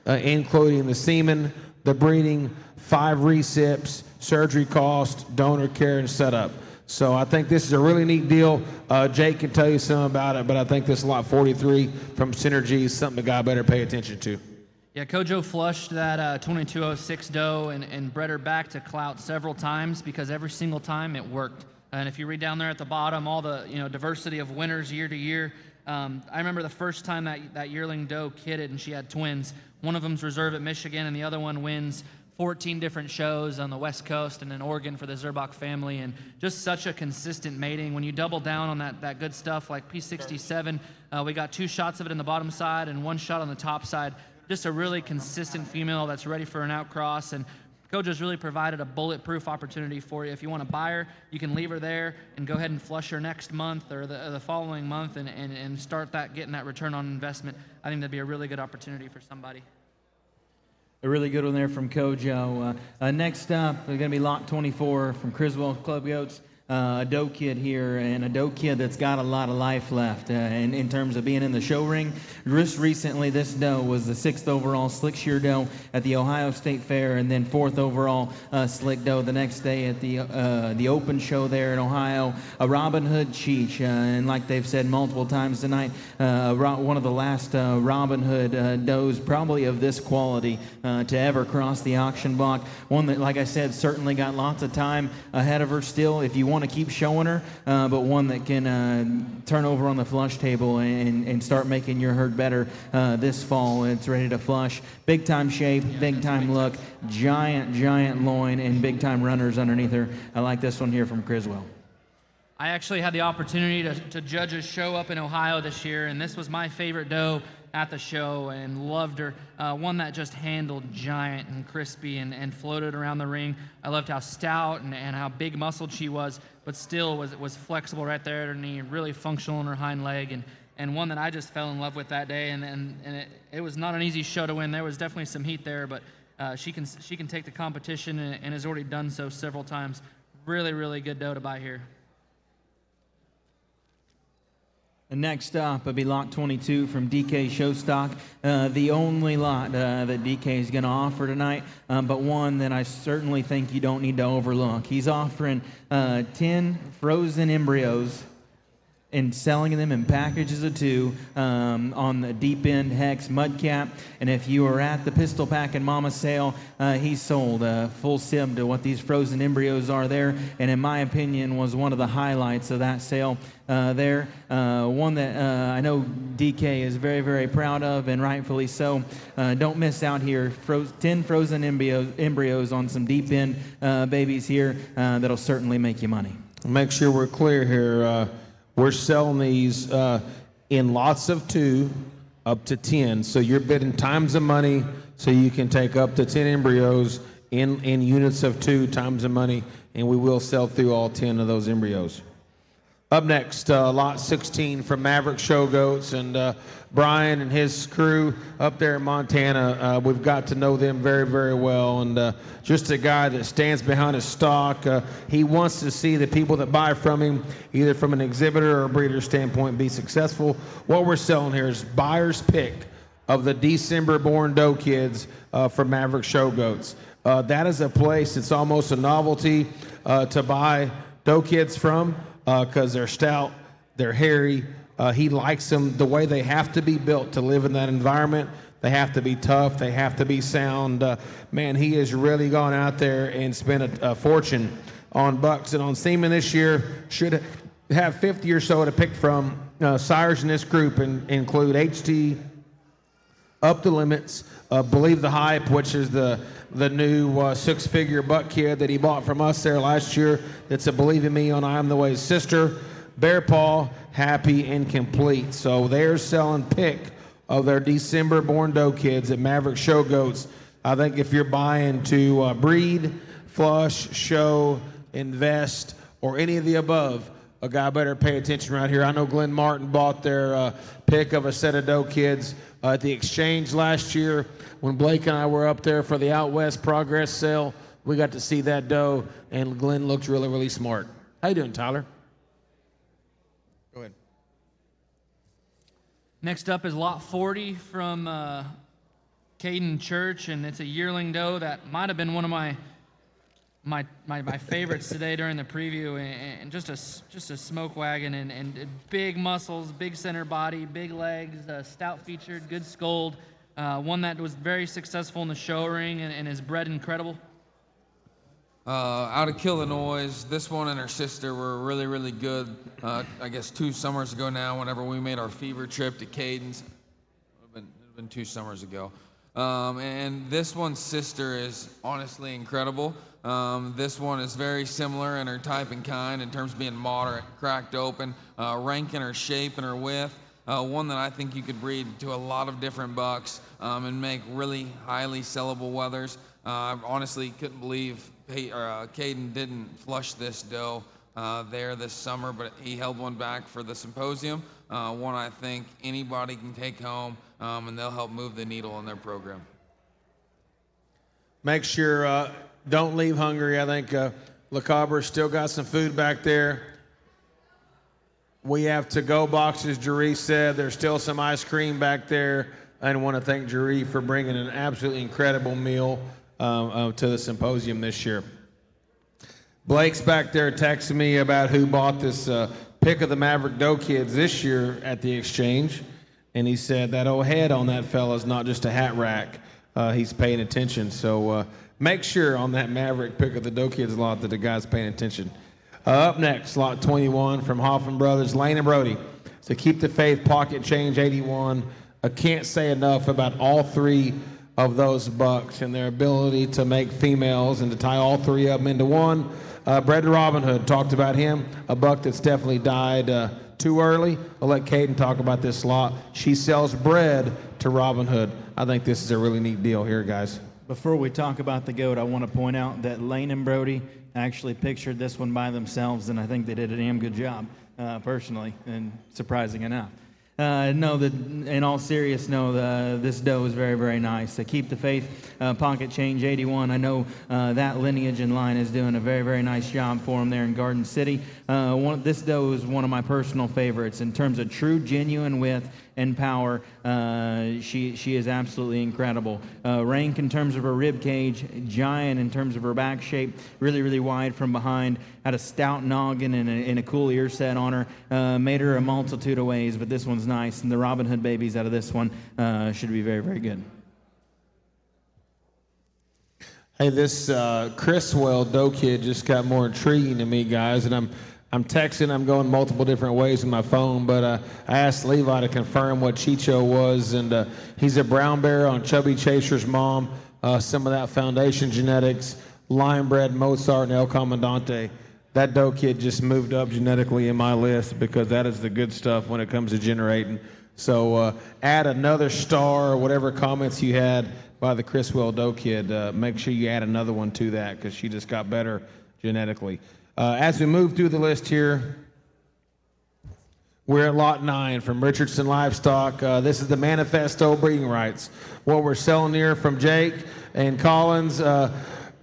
including the semen, the breeding, 5 recips, surgery cost, donor care, and setup. So I think this is a really neat deal. Jake can tell you some about it, but I think this lot 43 from Synergy is something the guy better pay attention to. Yeah, Kojo flushed that 2206 doe and bred her back to clout several times because every single time it worked. And if you read down there at the bottom, all the diversity of winners year to year. I remember the first time that yearling doe kidded and she had twins. One of them's reserve at Michigan and the other one wins 14 different shows on the West Coast and in Oregon for the Zerbach family, and just such a consistent mating. When you double down on that good stuff like P67, we got 2 shots of it in the bottom side and 1 shot on the top side. Just a really consistent female that's ready for an outcross, and Kojo's really provided a bulletproof opportunity for you. If you want to buy her, you can leave her there and go ahead and flush her next month or the following month and start getting that return on investment. I think that'd be a really good opportunity for somebody. A really good one there from Kojo. Next up, we're going to be lot 24 from Criswell Club Goats. A doe kid here, and a doe kid that's got a lot of life left in terms of being in the show ring. Just recently, this doe was the 6th overall slick shear doe at the Ohio State Fair, and then 4th overall slick doe the next day at the open show there in Ohio. A Robin Hood Cheech, and like they've said multiple times tonight, one of the last Robin Hood does probably of this quality to ever cross the auction block. One that, like I said, certainly got lots of time ahead of her still if you want to keep showing her, but one that can turn over on the flush table and start making your herd better this fall. It's ready to flush. Big time shape, big time look, giant loin, and big time runners underneath her. I like this one here from Criswell. I actually had the opportunity to judge a show up in Ohio this year, and this was my favorite doe at the show and loved her. One that just handled giant and crispy and floated around the ring. I loved how stout and how big muscled she was, but still was flexible right there at her knee, really functional in her hind leg, and one that I just fell in love with that day. And it was not an easy show to win. There was definitely some heat there, but she can take the competition and has already done so several times. Really good doe to buy here. And next up will be lot 22 from DK Showstock, the only lot that DK is going to offer tonight, but one that I certainly think you don't need to overlook. He's offering 10 frozen embryos and selling them in packages of 2 on the deep end hex mud cap. And if you were at the Pistol Pack and Mama sale, he sold a full sim to what these frozen embryos are there, and in my opinion was one of the highlights of that sale there. One that I know DK is very proud of, and rightfully so. Don't miss out here. 10 frozen embryos on some deep end babies here that'll certainly make you money. Make sure we're clear here. We're selling these in lots of 2 up to 10. So you're bidding times the money so you can take up to 10 embryos in units of 2 times the money, and we will sell through all 10 of those embryos. Up next, lot 16 from Maverick Show Goats, and Brian and his crew up there in Montana. We've got to know them very well, and just a guy that stands behind his stock. He wants to see the people that buy from him, either from an exhibitor or a breeder standpoint, be successful. What we're selling here is buyer's pick of the December-born doe kids from Maverick Show Goats. That is a place, it's almost a novelty to buy doe kids from, because they're stout, they're hairy. He likes them the way they have to be built to live in that environment. They have to be tough. They have to be sound. Man, he has really gone out there and spent a fortune on bucks and on semen this year. Should have 50 or so to pick from. Sires in this group include HT, Up the Limits, Believe the Hype, which is the new 6-figure buck kid that he bought from us there last year. That's a Believe in Me on I Am the Way's sister. Bear Paw, Happy, and Complete. So they're selling pick of their December-born doe kids at Maverick Show Goats. I think if you're buying to breed, flush, show, invest, or any of the above, a guy better pay attention right here. I know Glenn Martin bought their pick of a set of doe kids at the exchange last year. When Blake and I were up there for the Out West Progress sale, we got to see that doe, and Glenn looked really smart. How you doing, Tyler? Go ahead. Next up is lot 40 from Caden Church, and it's a yearling doe that might have been one of my my favorites today during the preview, and just a smoke wagon and big muscles, big center body, big legs, stout featured, good scold, one that was very successful in the show ring and is bred incredible. Out of Illinois, this one and her sister were really, really good. I guess 2 summers ago now, whenever we made our fever trip to Caden's. It would have been 2 summers ago. And this one's sister is honestly incredible. This one is very similar in her type and kind in terms of being moderate, cracked open, rank in her shape and her width. One that I think you could breed to a lot of different bucks and make really highly sellable wethers. I honestly couldn't believe Caden didn't flush this doe there this summer, but he held one back for the Symposium. One I think anybody can take home, and they'll help move the needle in their program. Make sure, don't leave hungry. I think LeCobre's still got some food back there. We have to-go boxes, Jeree said. There's still some ice cream back there. I want to thank Jeree for bringing an absolutely incredible meal to the Symposium this year. Blake's back there texting me about who bought this pick of the Maverick Doe Kids this year at the exchange, and he said that old head on that fella's not just a hat rack. He's paying attention. So make sure on that Maverick pick of the Doe Kids lot that the guy's paying attention. Up next, lot 21 from Hoffman Brothers, Lane and Brody. So Keep the Faith, Pocket Change 81. I can't say enough about all 3 of those bucks and their ability to make females and to tie all 3 of them into one. Bred to Robin Hood, talked about him, a buck that's definitely died too early. I'll let Caden talk about this lot. She sells bred to Robin Hood. I think this is a really neat deal here, guys. Before we talk about the goat, I want to point out that Lane and Brody actually pictured this one by themselves, and I think they did a damn good job, personally, and surprising enough. No, in all seriousness, no, this doe is very, very nice. Keep the Faith, Pocket Change 81. I know that lineage and line is doing a very, very nice job for them there in Garden City. This doe is one of my personal favorites in terms of true, genuine width and power. She is absolutely incredible. Rank in terms of her rib cage, giant in terms of her back shape, really, really wide from behind. Had a stout noggin and a cool ear set on her. Made her a multitude of ways, but this one's nice. And the Robin Hood babies out of this one should be very, very good. Hey, this Criswell Doe Kid just got more intriguing to me, guys, and I'm texting, I'm going multiple different ways with my phone, but I asked Levi to confirm what Chicho was, and he's a brown bear on Chubby Chaser's mom, some of that foundation genetics, line bred Mozart and El Comandante. That Doe Kid just moved up genetically in my list because that is the good stuff when it comes to generating. So add another star or whatever comments you had by the Criswell Doe Kid. Make sure you add another one to that because she just got better genetically. As we move through the list here, we're at lot 9 from Richardson Livestock. This is the Manifesto breeding rights. What we're selling here from Jake and Collins,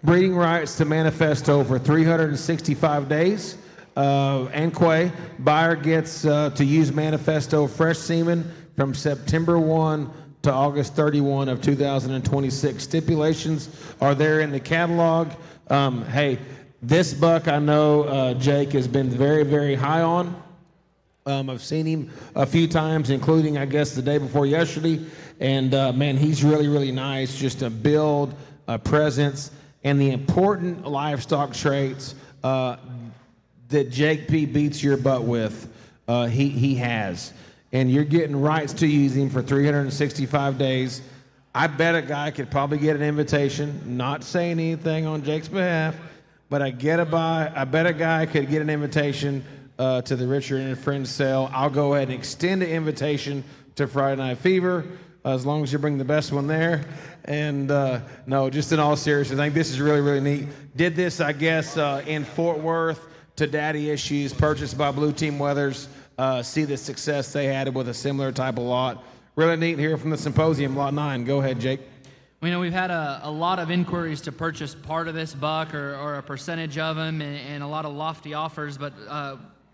breeding rights to Manifesto for 365 days. And Quay, buyer gets to use Manifesto fresh semen from September 1 to August 31 of 2026. Stipulations are there in the catalog. Hey, this buck I know Jake has been very, very high on. I've seen him a few times, including, I guess, the day before yesterday. And, man, he's really, really nice. Just a build, a presence, and the important livestock traits that Jake P. beats your butt with, he has. And you're getting rights to use him for 365 days. I bet a guy could probably get an invitation, not saying anything on Jake's behalf, but I bet a guy could get an invitation to the Richard and Friends sale. I'll go ahead and extend the invitation to Friday Night Fever, as long as you bring the best one there. And no, just in all seriousness, I think this is really, really neat. Did this, I guess, in Fort Worth to Daddy Issues, purchased by Blue Team Weathers. See the success they had with a similar type of lot. Really neat here from the Symposium, lot 9. Go ahead, Jake. We know we've had a lot of inquiries to purchase part of this buck or a percentage of them and a lot of lofty offers, but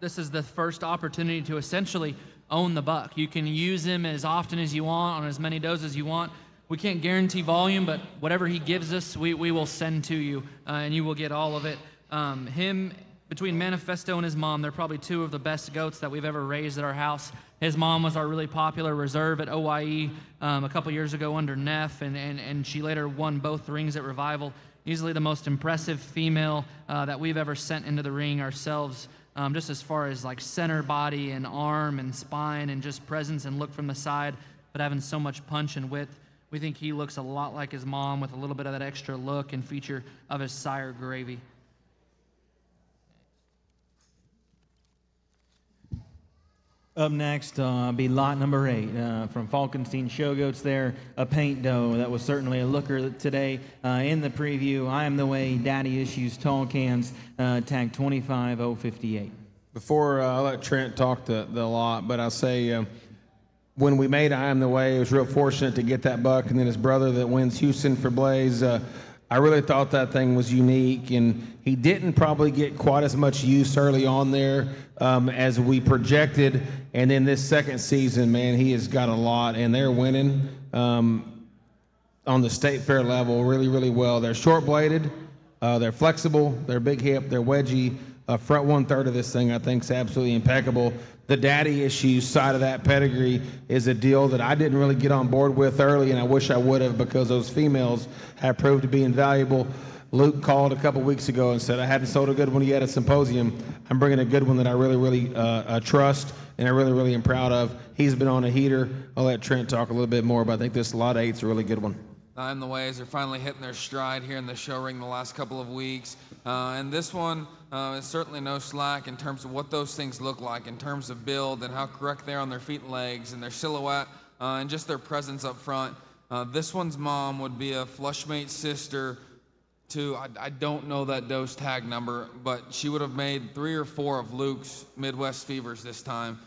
this is the first opportunity to essentially own the buck. You can use him as often as you want on as many does as you want. We can't guarantee volume, but whatever he gives us, we will send to you, and you will get all of it. Between Manifesto and his mom, they're probably two of the best goats that we've ever raised at our house. His mom was our really popular reserve at OYE a couple years ago under Neff, and she later won both rings at Revival. Easily the most impressive female that we've ever sent into the ring ourselves, just as far as like center body and arm and spine and just presence and look from the side, but having so much punch and width. We think he looks a lot like his mom with a little bit of that extra look and feature of his sire Gravy. Up next be lot number 8 from Falkenstein Showgoats there, a paint doe that was certainly a looker today. In the preview, I Am the Way, Daddy Issues, Tall Cans, tag 25058. Before I let Trent talk the lot, but I'll say when we made I Am the Way, I was real fortunate to get that buck, and then his brother that wins Houston for Blaze. I really thought that thing was unique, and he didn't probably get quite as much use early on there as we projected. And then this second season, man, he has got a lot, and they're winning on the state fair level really, really well. They're short-bladed, they're flexible, they're big hip, they're wedgy. Front 1/3 of this thing, I think, is absolutely impeccable. The Daddy Issues side of that pedigree is a deal that I didn't really get on board with early, and I wish I would have, because those females have proved to be invaluable. Luke called a couple weeks ago and said, I hadn't sold a good one yet at Symposium. I'm bringing a good one that I really, really trust and I really am proud of. He's been on a heater. I'll let Trent talk a little bit more, but I think this lot 8's a really good one. I Am the Ways are finally hitting their stride here in the show ring the last couple of weeks. And this one is certainly no slack in terms of what those things look like, in terms of build and how correct they are on their feet and legs and their silhouette and just their presence up front. This one's mom would be a flushmate sister to, I don't know that doe's tag number, but she would have made 3 or 4 of Luke's Midwest Fevers this time.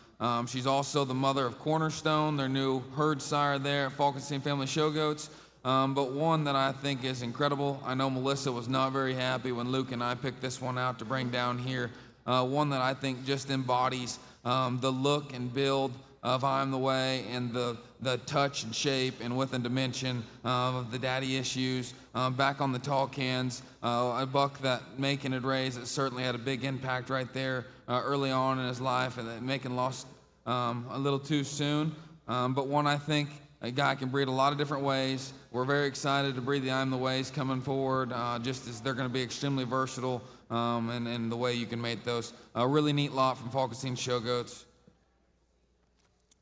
She's also the mother of Cornerstone, their new herd sire there at Falkenstein Family Showgoats. But one that I think is incredible. I know Melissa was not very happy when Luke and I picked this one out to bring down here. One that I think just embodies the look and build of I Am the Way and the touch and shape and width and dimension of the Daddy Issues. Back on the Tall Cans, a buck that Macon had raised that certainly had a big impact right there early on in his life, and that Macon lost a little too soon. But one I think a guy can breed a lot of different ways. We're very excited to breed the I Am the Ways coming forward, just as they're going to be extremely versatile in the way you can mate those. A really neat lot from Falkenstein Showgoats.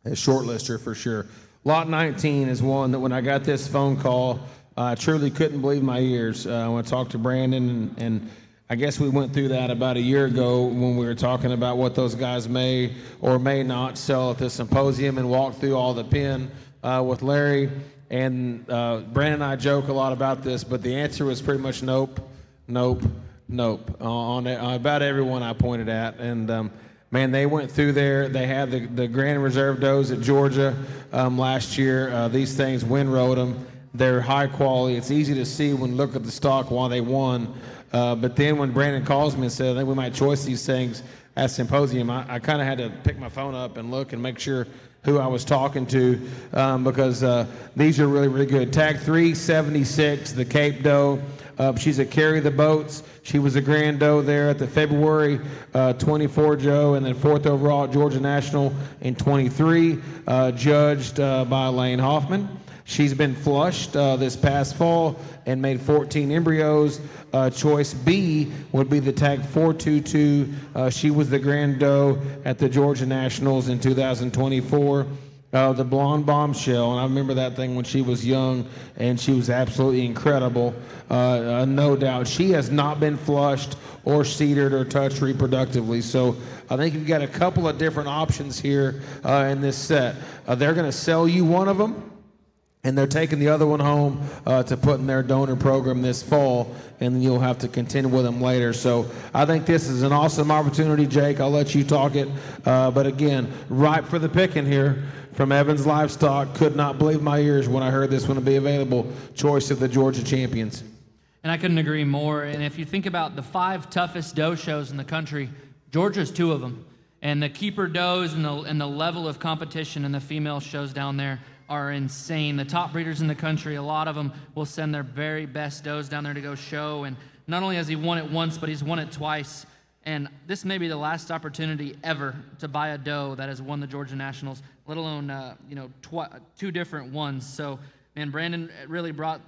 A shortlister for sure. Lot 19 is one that when I got this phone call, I truly couldn't believe my ears. When I talked to Brandon, and I guess we went through that about a year ago when we were talking about what those guys may or may not sell at the Symposium, and walked through all the pin with Larry. And Brandon and I joke a lot about this, but the answer was pretty much nope, nope, nope on about everyone I pointed at. And man, they went through there. They had the Grand Reserve does at Georgia last year. These things wind-rode them. They're high quality. It's easy to see when you look at the stock while they won. But then when Brandon calls me and said, I think we might choice these things at Symposium, I kind of had to pick my phone up and look and make sure who I was talking to, because these are really, really good. Tag 376, the Cape Doe. She's a Carry the Boats. She was a Grand Doe there at the February 24 Joe, and then 4th overall at Georgia National in 23, judged by Lane Hoffman. She's been flushed this past fall and made 14 embryos. Choice B would be the tag 422. She was the Grand Doe at the Georgia Nationals in 2024. The Blonde Bombshell, and I remember that thing when she was young, and she was absolutely incredible, no doubt. She has not been flushed or seeded or touched reproductively, so I think you've got a couple of different options here in this set. They're going to sell you one of them, and they're taking the other one home to put in their donor program this fall, and then you'll have to contend with them later. So I think this is an awesome opportunity, Jake. I'll let you talk it. But again, ripe for the picking here from Evans Livestock. Could not believe my ears when I heard this one would be available. Choice of the Georgia champions. And I couldn't agree more. And if you think about the 5 toughest doe shows in the country, Georgia's 2 of them. And the keeper does and the level of competition in the female shows down there are insane. The top breeders in the country, a lot of them will send their very best does down there to go show. And not only has he won it once, but he's won it twice. And this may be the last opportunity ever to buy a doe that has won the Georgia Nationals, let alone two different ones. So, man, Brandon really brought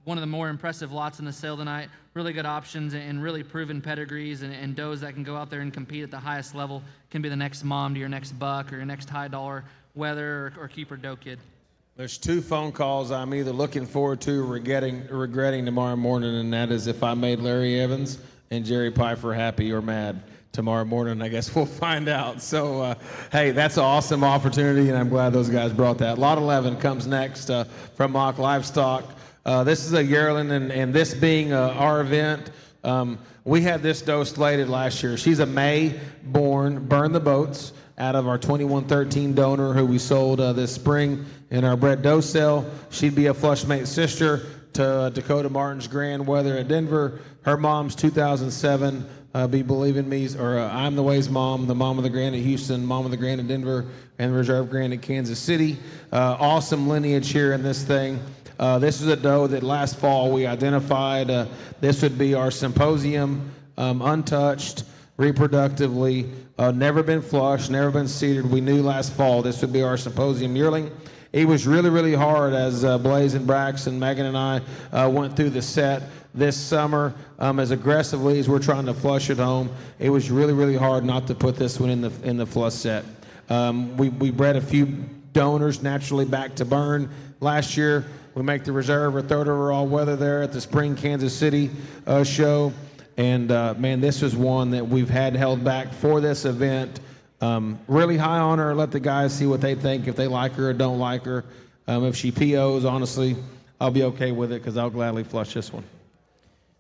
one of the more impressive lots in the sale tonight. Really good options and really proven pedigrees and does that can go out there and compete at the highest level. Can be the next mom to your next buck or your next high dollar wether or keeper doe kid. There's 2 phone calls I'm either looking forward to or regretting tomorrow morning, and that is if I made Larry Evans and Jerry Pfeiffer happy or mad tomorrow morning. I guess we'll find out. So, hey, that's an awesome opportunity, and I'm glad those guys brought that. Lot 11 comes next from Mock Livestock. This is a yearling, and this being our event, we had this doe slated last year. She's a May-born Burn the Boats out of our 2113 donor who we sold this spring in our bred doe sale. She'd be a flush mate sister to Dakota Martin's Grand Weather at Denver. Her mom's 2007 Be Believing Me, or I'm the Way's mom, the mom of the Grand at Houston, mom of the Grand at Denver, and the Reserve Grand at Kansas City. Awesome lineage here in this thing. This is a doe that last fall we identified. This would be our Symposium, untouched, reproductively, never been flushed, never been seeded. We knew last fall this would be our Symposium yearling. It was really, really hard as Blaze and Braxton, Megan and I went through the set this summer as aggressively as we're trying to flush it home. It was really, really hard not to put this one in the flush set. We bred a few donors naturally back to burn last year. We make the reserve or third overall weather there at the Spring Kansas City show. And, man, this was one that we've had held back for this event. Really high on her. Let the guys see what they think, if they like her or don't like her. If she POs, honestly, I'll be okay with it because I'll gladly flush this one.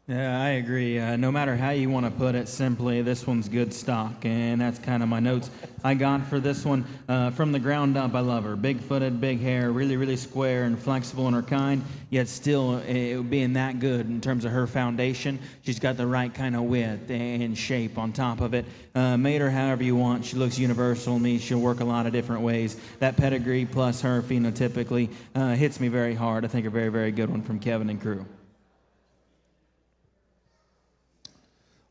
Yeah, I agree. No matter how you want to put it, simply, this one's good stock, and that's kind of my notes I got for this one. From the ground up, I love her. Big-footed, big hair, really, really square and flexible in her kind, yet still being that good in terms of her foundation. She's got the right kind of width and shape on top of it. Made her however you want. She looks universal to me. She'll work a lot of different ways. That pedigree plus her phenotypically hits me very hard. I think a very, very good one from Kevin and crew.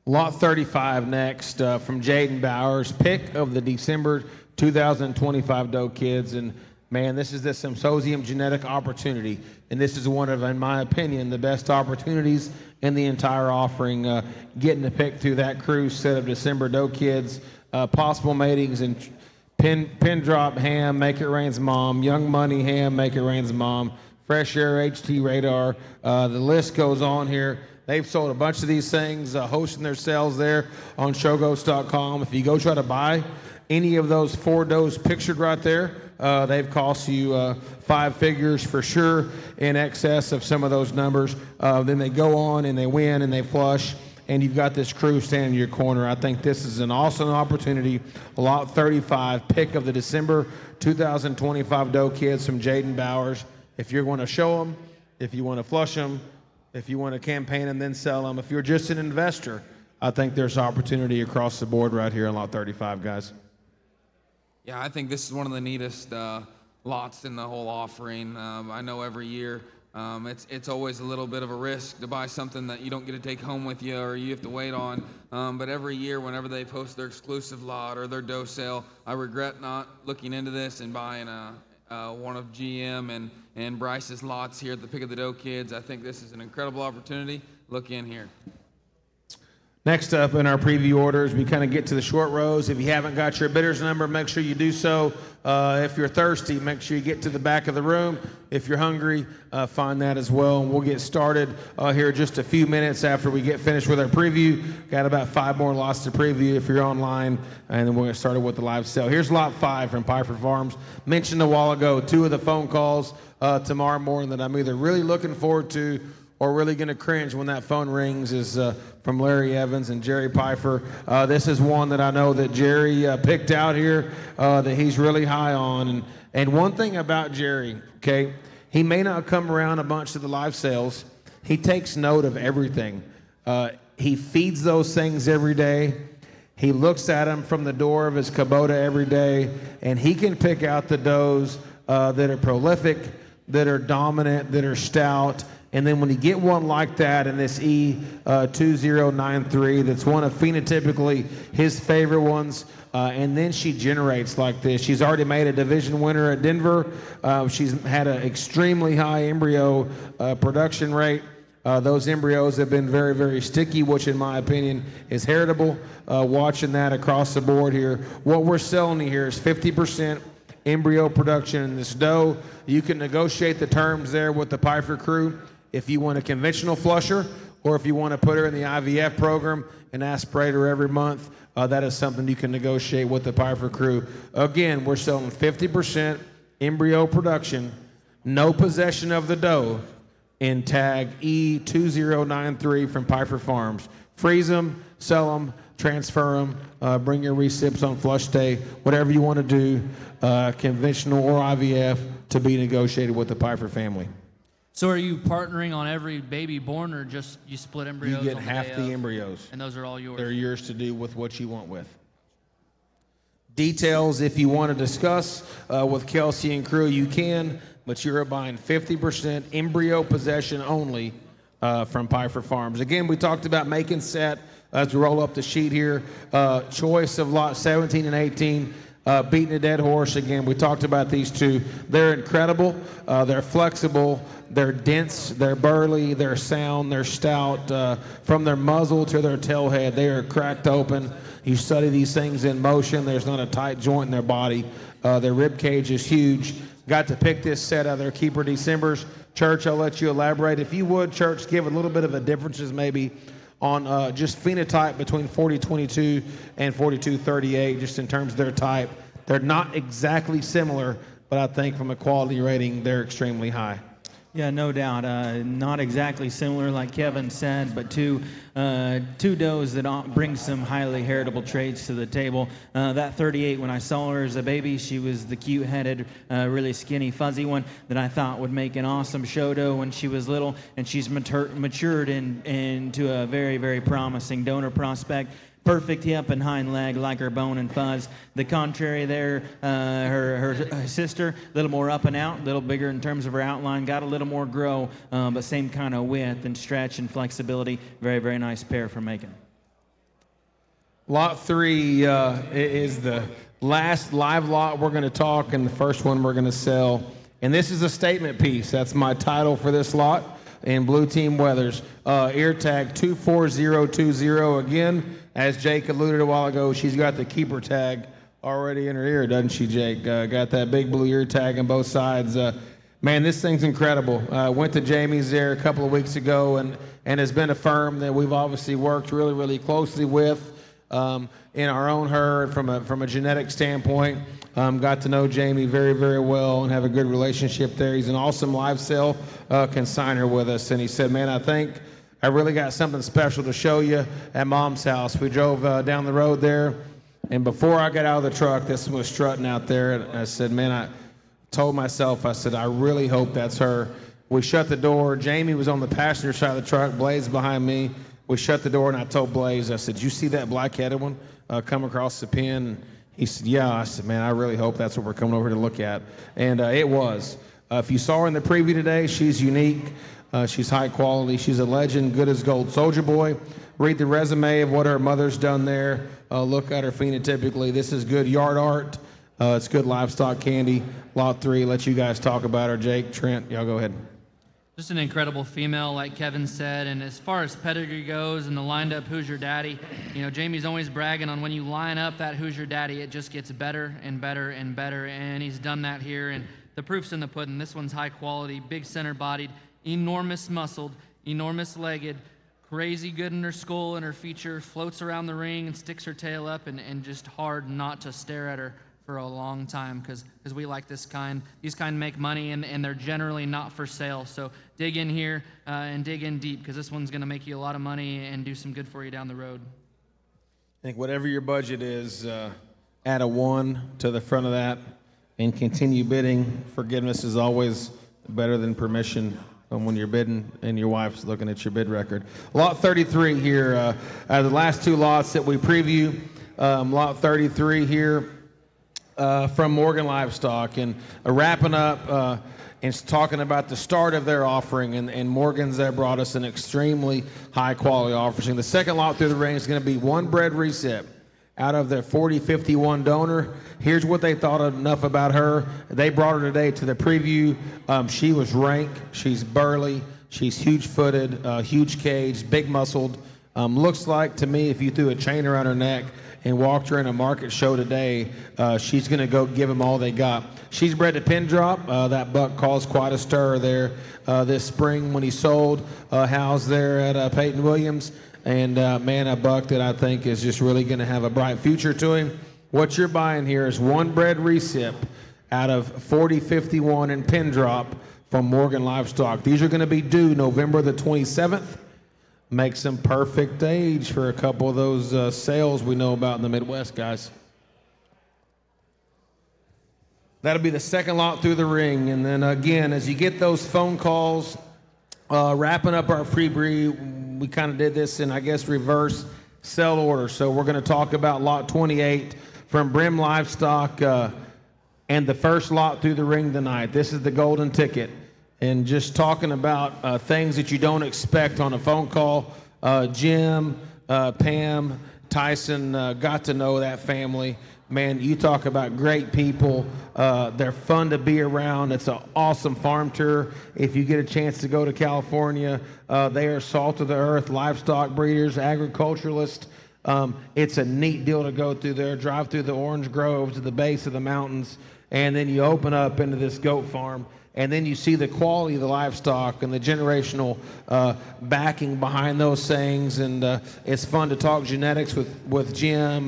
Lot 35 next from Jaden Bowers, pick of the December 2025 doe kids. And man, this is the Symposium genetic opportunity. And this is one of, in my opinion, the best opportunities in the entire offering. Getting to pick through that crew set of December doe kids, possible matings and pin drop ham, Make It Rain's mom, Young Money ham, Make It Rain's mom, Fresh Air HT Radar. The list goes on here. They've sold a bunch of these things, hosting their sales there on showgoats.com. If you go try to buy any of those 4 does pictured right there, they've cost you 5 figures for sure, in excess of some of those numbers. Then they go on and they win and they flush, and you've got this crew standing in your corner. I think this is an awesome opportunity. Lot 35, pick of the December 2025 doe kids from Jaden Bowers. If you're going to show them, if you want to flush them, if you want to campaign and then sell them, if you're just an investor, I think there's opportunity across the board right here in Lot 35, guys. Yeah, I think this is one of the neatest lots in the whole offering. I know every year it's always a little bit of a risk to buy something that you don't get to take home with you or you have to wait on. But every year, whenever they post their exclusive lot or their doe sale, I regret not looking into this and buying one of GM and Bryce's lots here at the Pick of the Doe Kids. I think this is an incredible opportunity. Look in here. Next up in our preview orders, we kind of get to the short rows. If you haven't got your bidder's number, make sure you do so. If you're thirsty, make sure you get to the back of the room. If you're hungry, find that as well. And we'll get started here just a few minutes after we get finished with our preview. Got about 5 more lots to preview if you're online, and then we're going to start with the live sale. Here's lot 5 from Piper Farms. Mentioned a while ago, 2 of the phone calls tomorrow morning that I'm either really looking forward to or really going to cringe when that phone rings is from Larry Evans and Jerry Pfeiffer. This is one that I know that Jerry picked out here that he's really high on. And one thing about Jerry, okay, he may not come around a bunch to the live sales. He takes note of everything. He feeds those things every day. He looks at them from the door of his Kubota every day, and he can pick out the does that are prolific, that are dominant, that are stout. And then when you get one like that in this E2093, that's one of phenotypically his favorite ones, and then she generates like this. She's already made a division winner at Denver. She's had an extremely high embryo production rate. Those embryos have been very, very sticky, which in my opinion is heritable. Watching that across the board here, what we're selling you here is 50% embryo production in this doe. You can negotiate the terms there with the Pifer crew if you want a conventional flusher, or if you want to put her in the IVF program and aspirate her every month. That is something you can negotiate with the Pifer crew. Again, we're selling 50% embryo production, no possession of the doe, in tag E2093 from Pifer Farms. Freeze them, sell them, transfer them, bring your recips on flush day, whatever you want to do, conventional or IVF, to be negotiated with the Pifer family. So are you partnering on every baby born, or just you split embryos? You get on half day the of, embryos. and those are all yours? They're yours to do with what you want with. Details, if you want to discuss with Kelsey and crew, you can, but you're buying 50% embryo possession only from Pifer Farms. Again, we talked about making set as we roll up the sheet here. Choice of lot 17 and 18. Beating a dead horse. Again, we talked about these two. They're incredible. They're flexible. They're dense. They're burly. They're sound. They're stout. From their muzzle to their tail head, they are cracked open. You study these things in motion. There's not a tight joint in their body. Their rib cage is huge. Got to pick this set out of their Keeper Decembers. Church, I'll let you elaborate. If you would, Church, give a little bit of a differences maybe on just phenotype between 4022 and 4238, just in terms of their type. They're not exactly similar, but I think from a quality rating, they're extremely high. Yeah, no doubt. Not exactly similar, like Kevin said, but two does that bring some highly heritable traits to the table. That 38, when I saw her as a baby, she was the cute-headed, really skinny, fuzzy one that I thought would make an awesome show doe when she was little, and she's matured into a very, very promising donor prospect. Perfect hip and hind leg, like her bone and fuzz. The contrary there, her sister, a little more up and out, a little bigger in terms of her outline, got a little more grow, but same kind of width and stretch and flexibility. Very, very nice pair for making. Lot 3 is the last live lot we're going to talk, and the first one we're going to sell. And this is a statement piece. That's my title for this lot in Blue Team Weathers. Ear tag 24020 again. As Jake alluded a while ago, she's got the keeper tag already in her ear, doesn't she, Jake? Got that big blue ear tag on both sides. Man, this thing's incredible. Went to Jamie's there a couple of weeks ago, and has been a firm that we've obviously worked really, really closely with in our own herd from a genetic standpoint. Got to know Jamie very, very well and have a good relationship there. He's an awesome live sale consigner with us, and he said, man, I think I really got something special to show you at Mom's house. We drove down the road there, and before I got out of the truck, this was strutting out there, and I said, man, I told myself, I said, I really hope that's her. We shut the door. Jamie was on the passenger side of the truck, Blaze behind me. We shut the door, and I told Blaze, I said, you see that black-headed one come across the pen? And he said, yeah. I said, man, I really hope that's what we're coming over to look at. And it was. If you saw her in the preview today, she's unique. She's high quality. She's a legend, good as gold. Soldier Boy, read the resume of what her mother's done there. Look at her phenotypically. This is good yard art. It's good livestock candy. Lot 3, let you guys talk about her. Jake, Trent, y'all go ahead. Just an incredible female, like Kevin said. And as far as pedigree goes and the lined up Who's Your Daddy, you know, Jamie's always bragging on when you line up that Who's Your Daddy, it just gets better and better and better. And he's done that here. And the proof's in the pudding. This one's high quality, big center bodied, enormous muscled, enormous legged, crazy good in her skull and her feature, floats around the ring and sticks her tail up, and just hard not to stare at her for a long time, because we like this kind. These kind make money, and they're generally not for sale. So dig in here and dig in deep, because this one's going to make you a lot of money and do some good for you down the road. I think whatever your budget is, add a 1 to the front of that and continue bidding. Forgiveness is always better than permission when you're bidding and your wife's looking at your bid record. Lot 33 here, the last 2 lots that we preview. Lot 33 here from Morgan Livestock, and wrapping up and talking about the start of their offering, and Morgan's there brought us an extremely high quality offering. The second lot through the ring is going to be one bred recip out of their 4051 donor. Here's what they thought enough about her. They brought her today to the preview. She was rank, she's burly, she's huge-footed, huge cage, big muscled. Looks like to me, if you threw a chain around her neck and walked her in a market show today, she's going to go give them all they got. She's bred to pin drop. That buck caused quite a stir there this spring when he sold housed there at Peyton Williams. And man, a buck that I think is just really going to have a bright future to him. What you're buying here is one bred recip out of 4051 and pin drop from Morgan Livestock. These are going to be due November the 27th. Makes them perfect age for a couple of those sales we know about in the Midwest, guys. That'll be the second lot through the ring. And then again, as you get those phone calls, wrapping up our pre-breed, we kind of did this in, I guess, reverse sell order. So we're going to talk about lot 28 from Brim Livestock and the first lot through the ring tonight. This is the golden ticket. And just talking about things that you don't expect on a phone call. Jim, Pam, Tyson got to know that family. Man, you talk about great people. They're fun to be around. It's an awesome farm tour. If you get a chance to go to California, they are salt of the earth, livestock breeders, agriculturalists. It's a neat deal to go through there, drive through the orange groves to the base of the mountains, and then you open up into this goat farm. And then you see the quality of the livestock and the generational backing behind those things. And it's fun to talk genetics with Jim.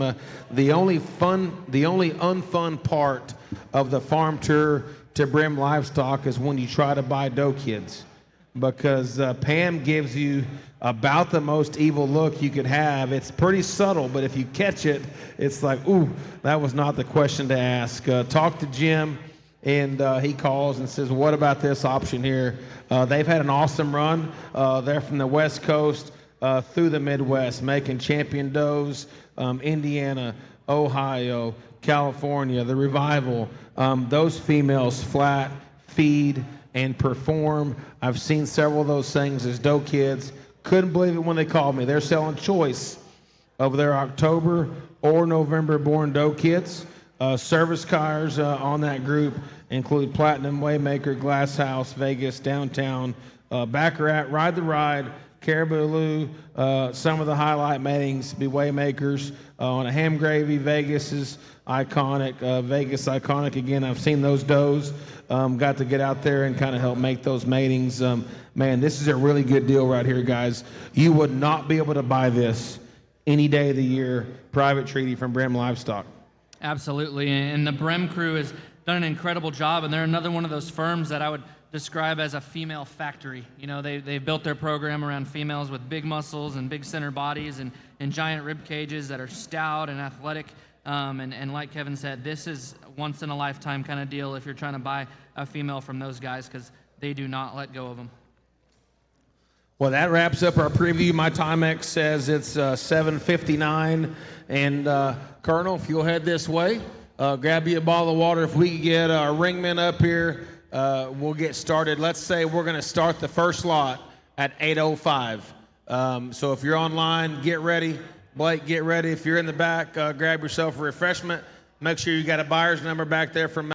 The only unfun part of the farm tour to Brim Livestock is when you try to buy doe kids. Because Pam gives you about the most evil look you could have. It's pretty subtle, but if you catch it, it's like, ooh, that was not the question to ask. Talk to Jim. And he calls and says, what about this option here? They've had an awesome run. They're from the West Coast through the Midwest, making champion does, Indiana, Ohio, California, the Revival. Those females flat, feed, and perform. I've seen several of those things as doe kids. Couldn't believe it when they called me. They're selling choice of their October or November born doe kids. Service cars on that group include Platinum, Waymaker, Glass House, Vegas, Downtown, Baccarat, Ride the Ride, Caribou, some of the highlight matings be Waymakers. On a Ham Gravy, Vegas is iconic. Vegas iconic again. I've seen those does. Got to get out there and kind of help make those matings. Man, this is a really good deal right here, guys. You would not be able to buy this any day of the year. Private treaty from Brim Livestock. Absolutely, and the Brim crew has done an incredible job, and they're another one of those firms that I would describe as a female factory. You know, they've built their program around females with big muscles and big center bodies and giant rib cages that are stout and athletic. And like Kevin said, this is once in a lifetime kind of deal if you're trying to buy a female from those guys, because they do not let go of them. Well, that wraps up our preview. My Timex says it's 7:59, and Colonel, if you'll head this way, grab you a bottle of water. If we could get our ringmen up here, we'll get started. Let's say we're going to start the first lot at 8:05. So if you're online, get ready. Blake, get ready. If you're in the back, grab yourself a refreshment. Make sure you got a buyer's number back there from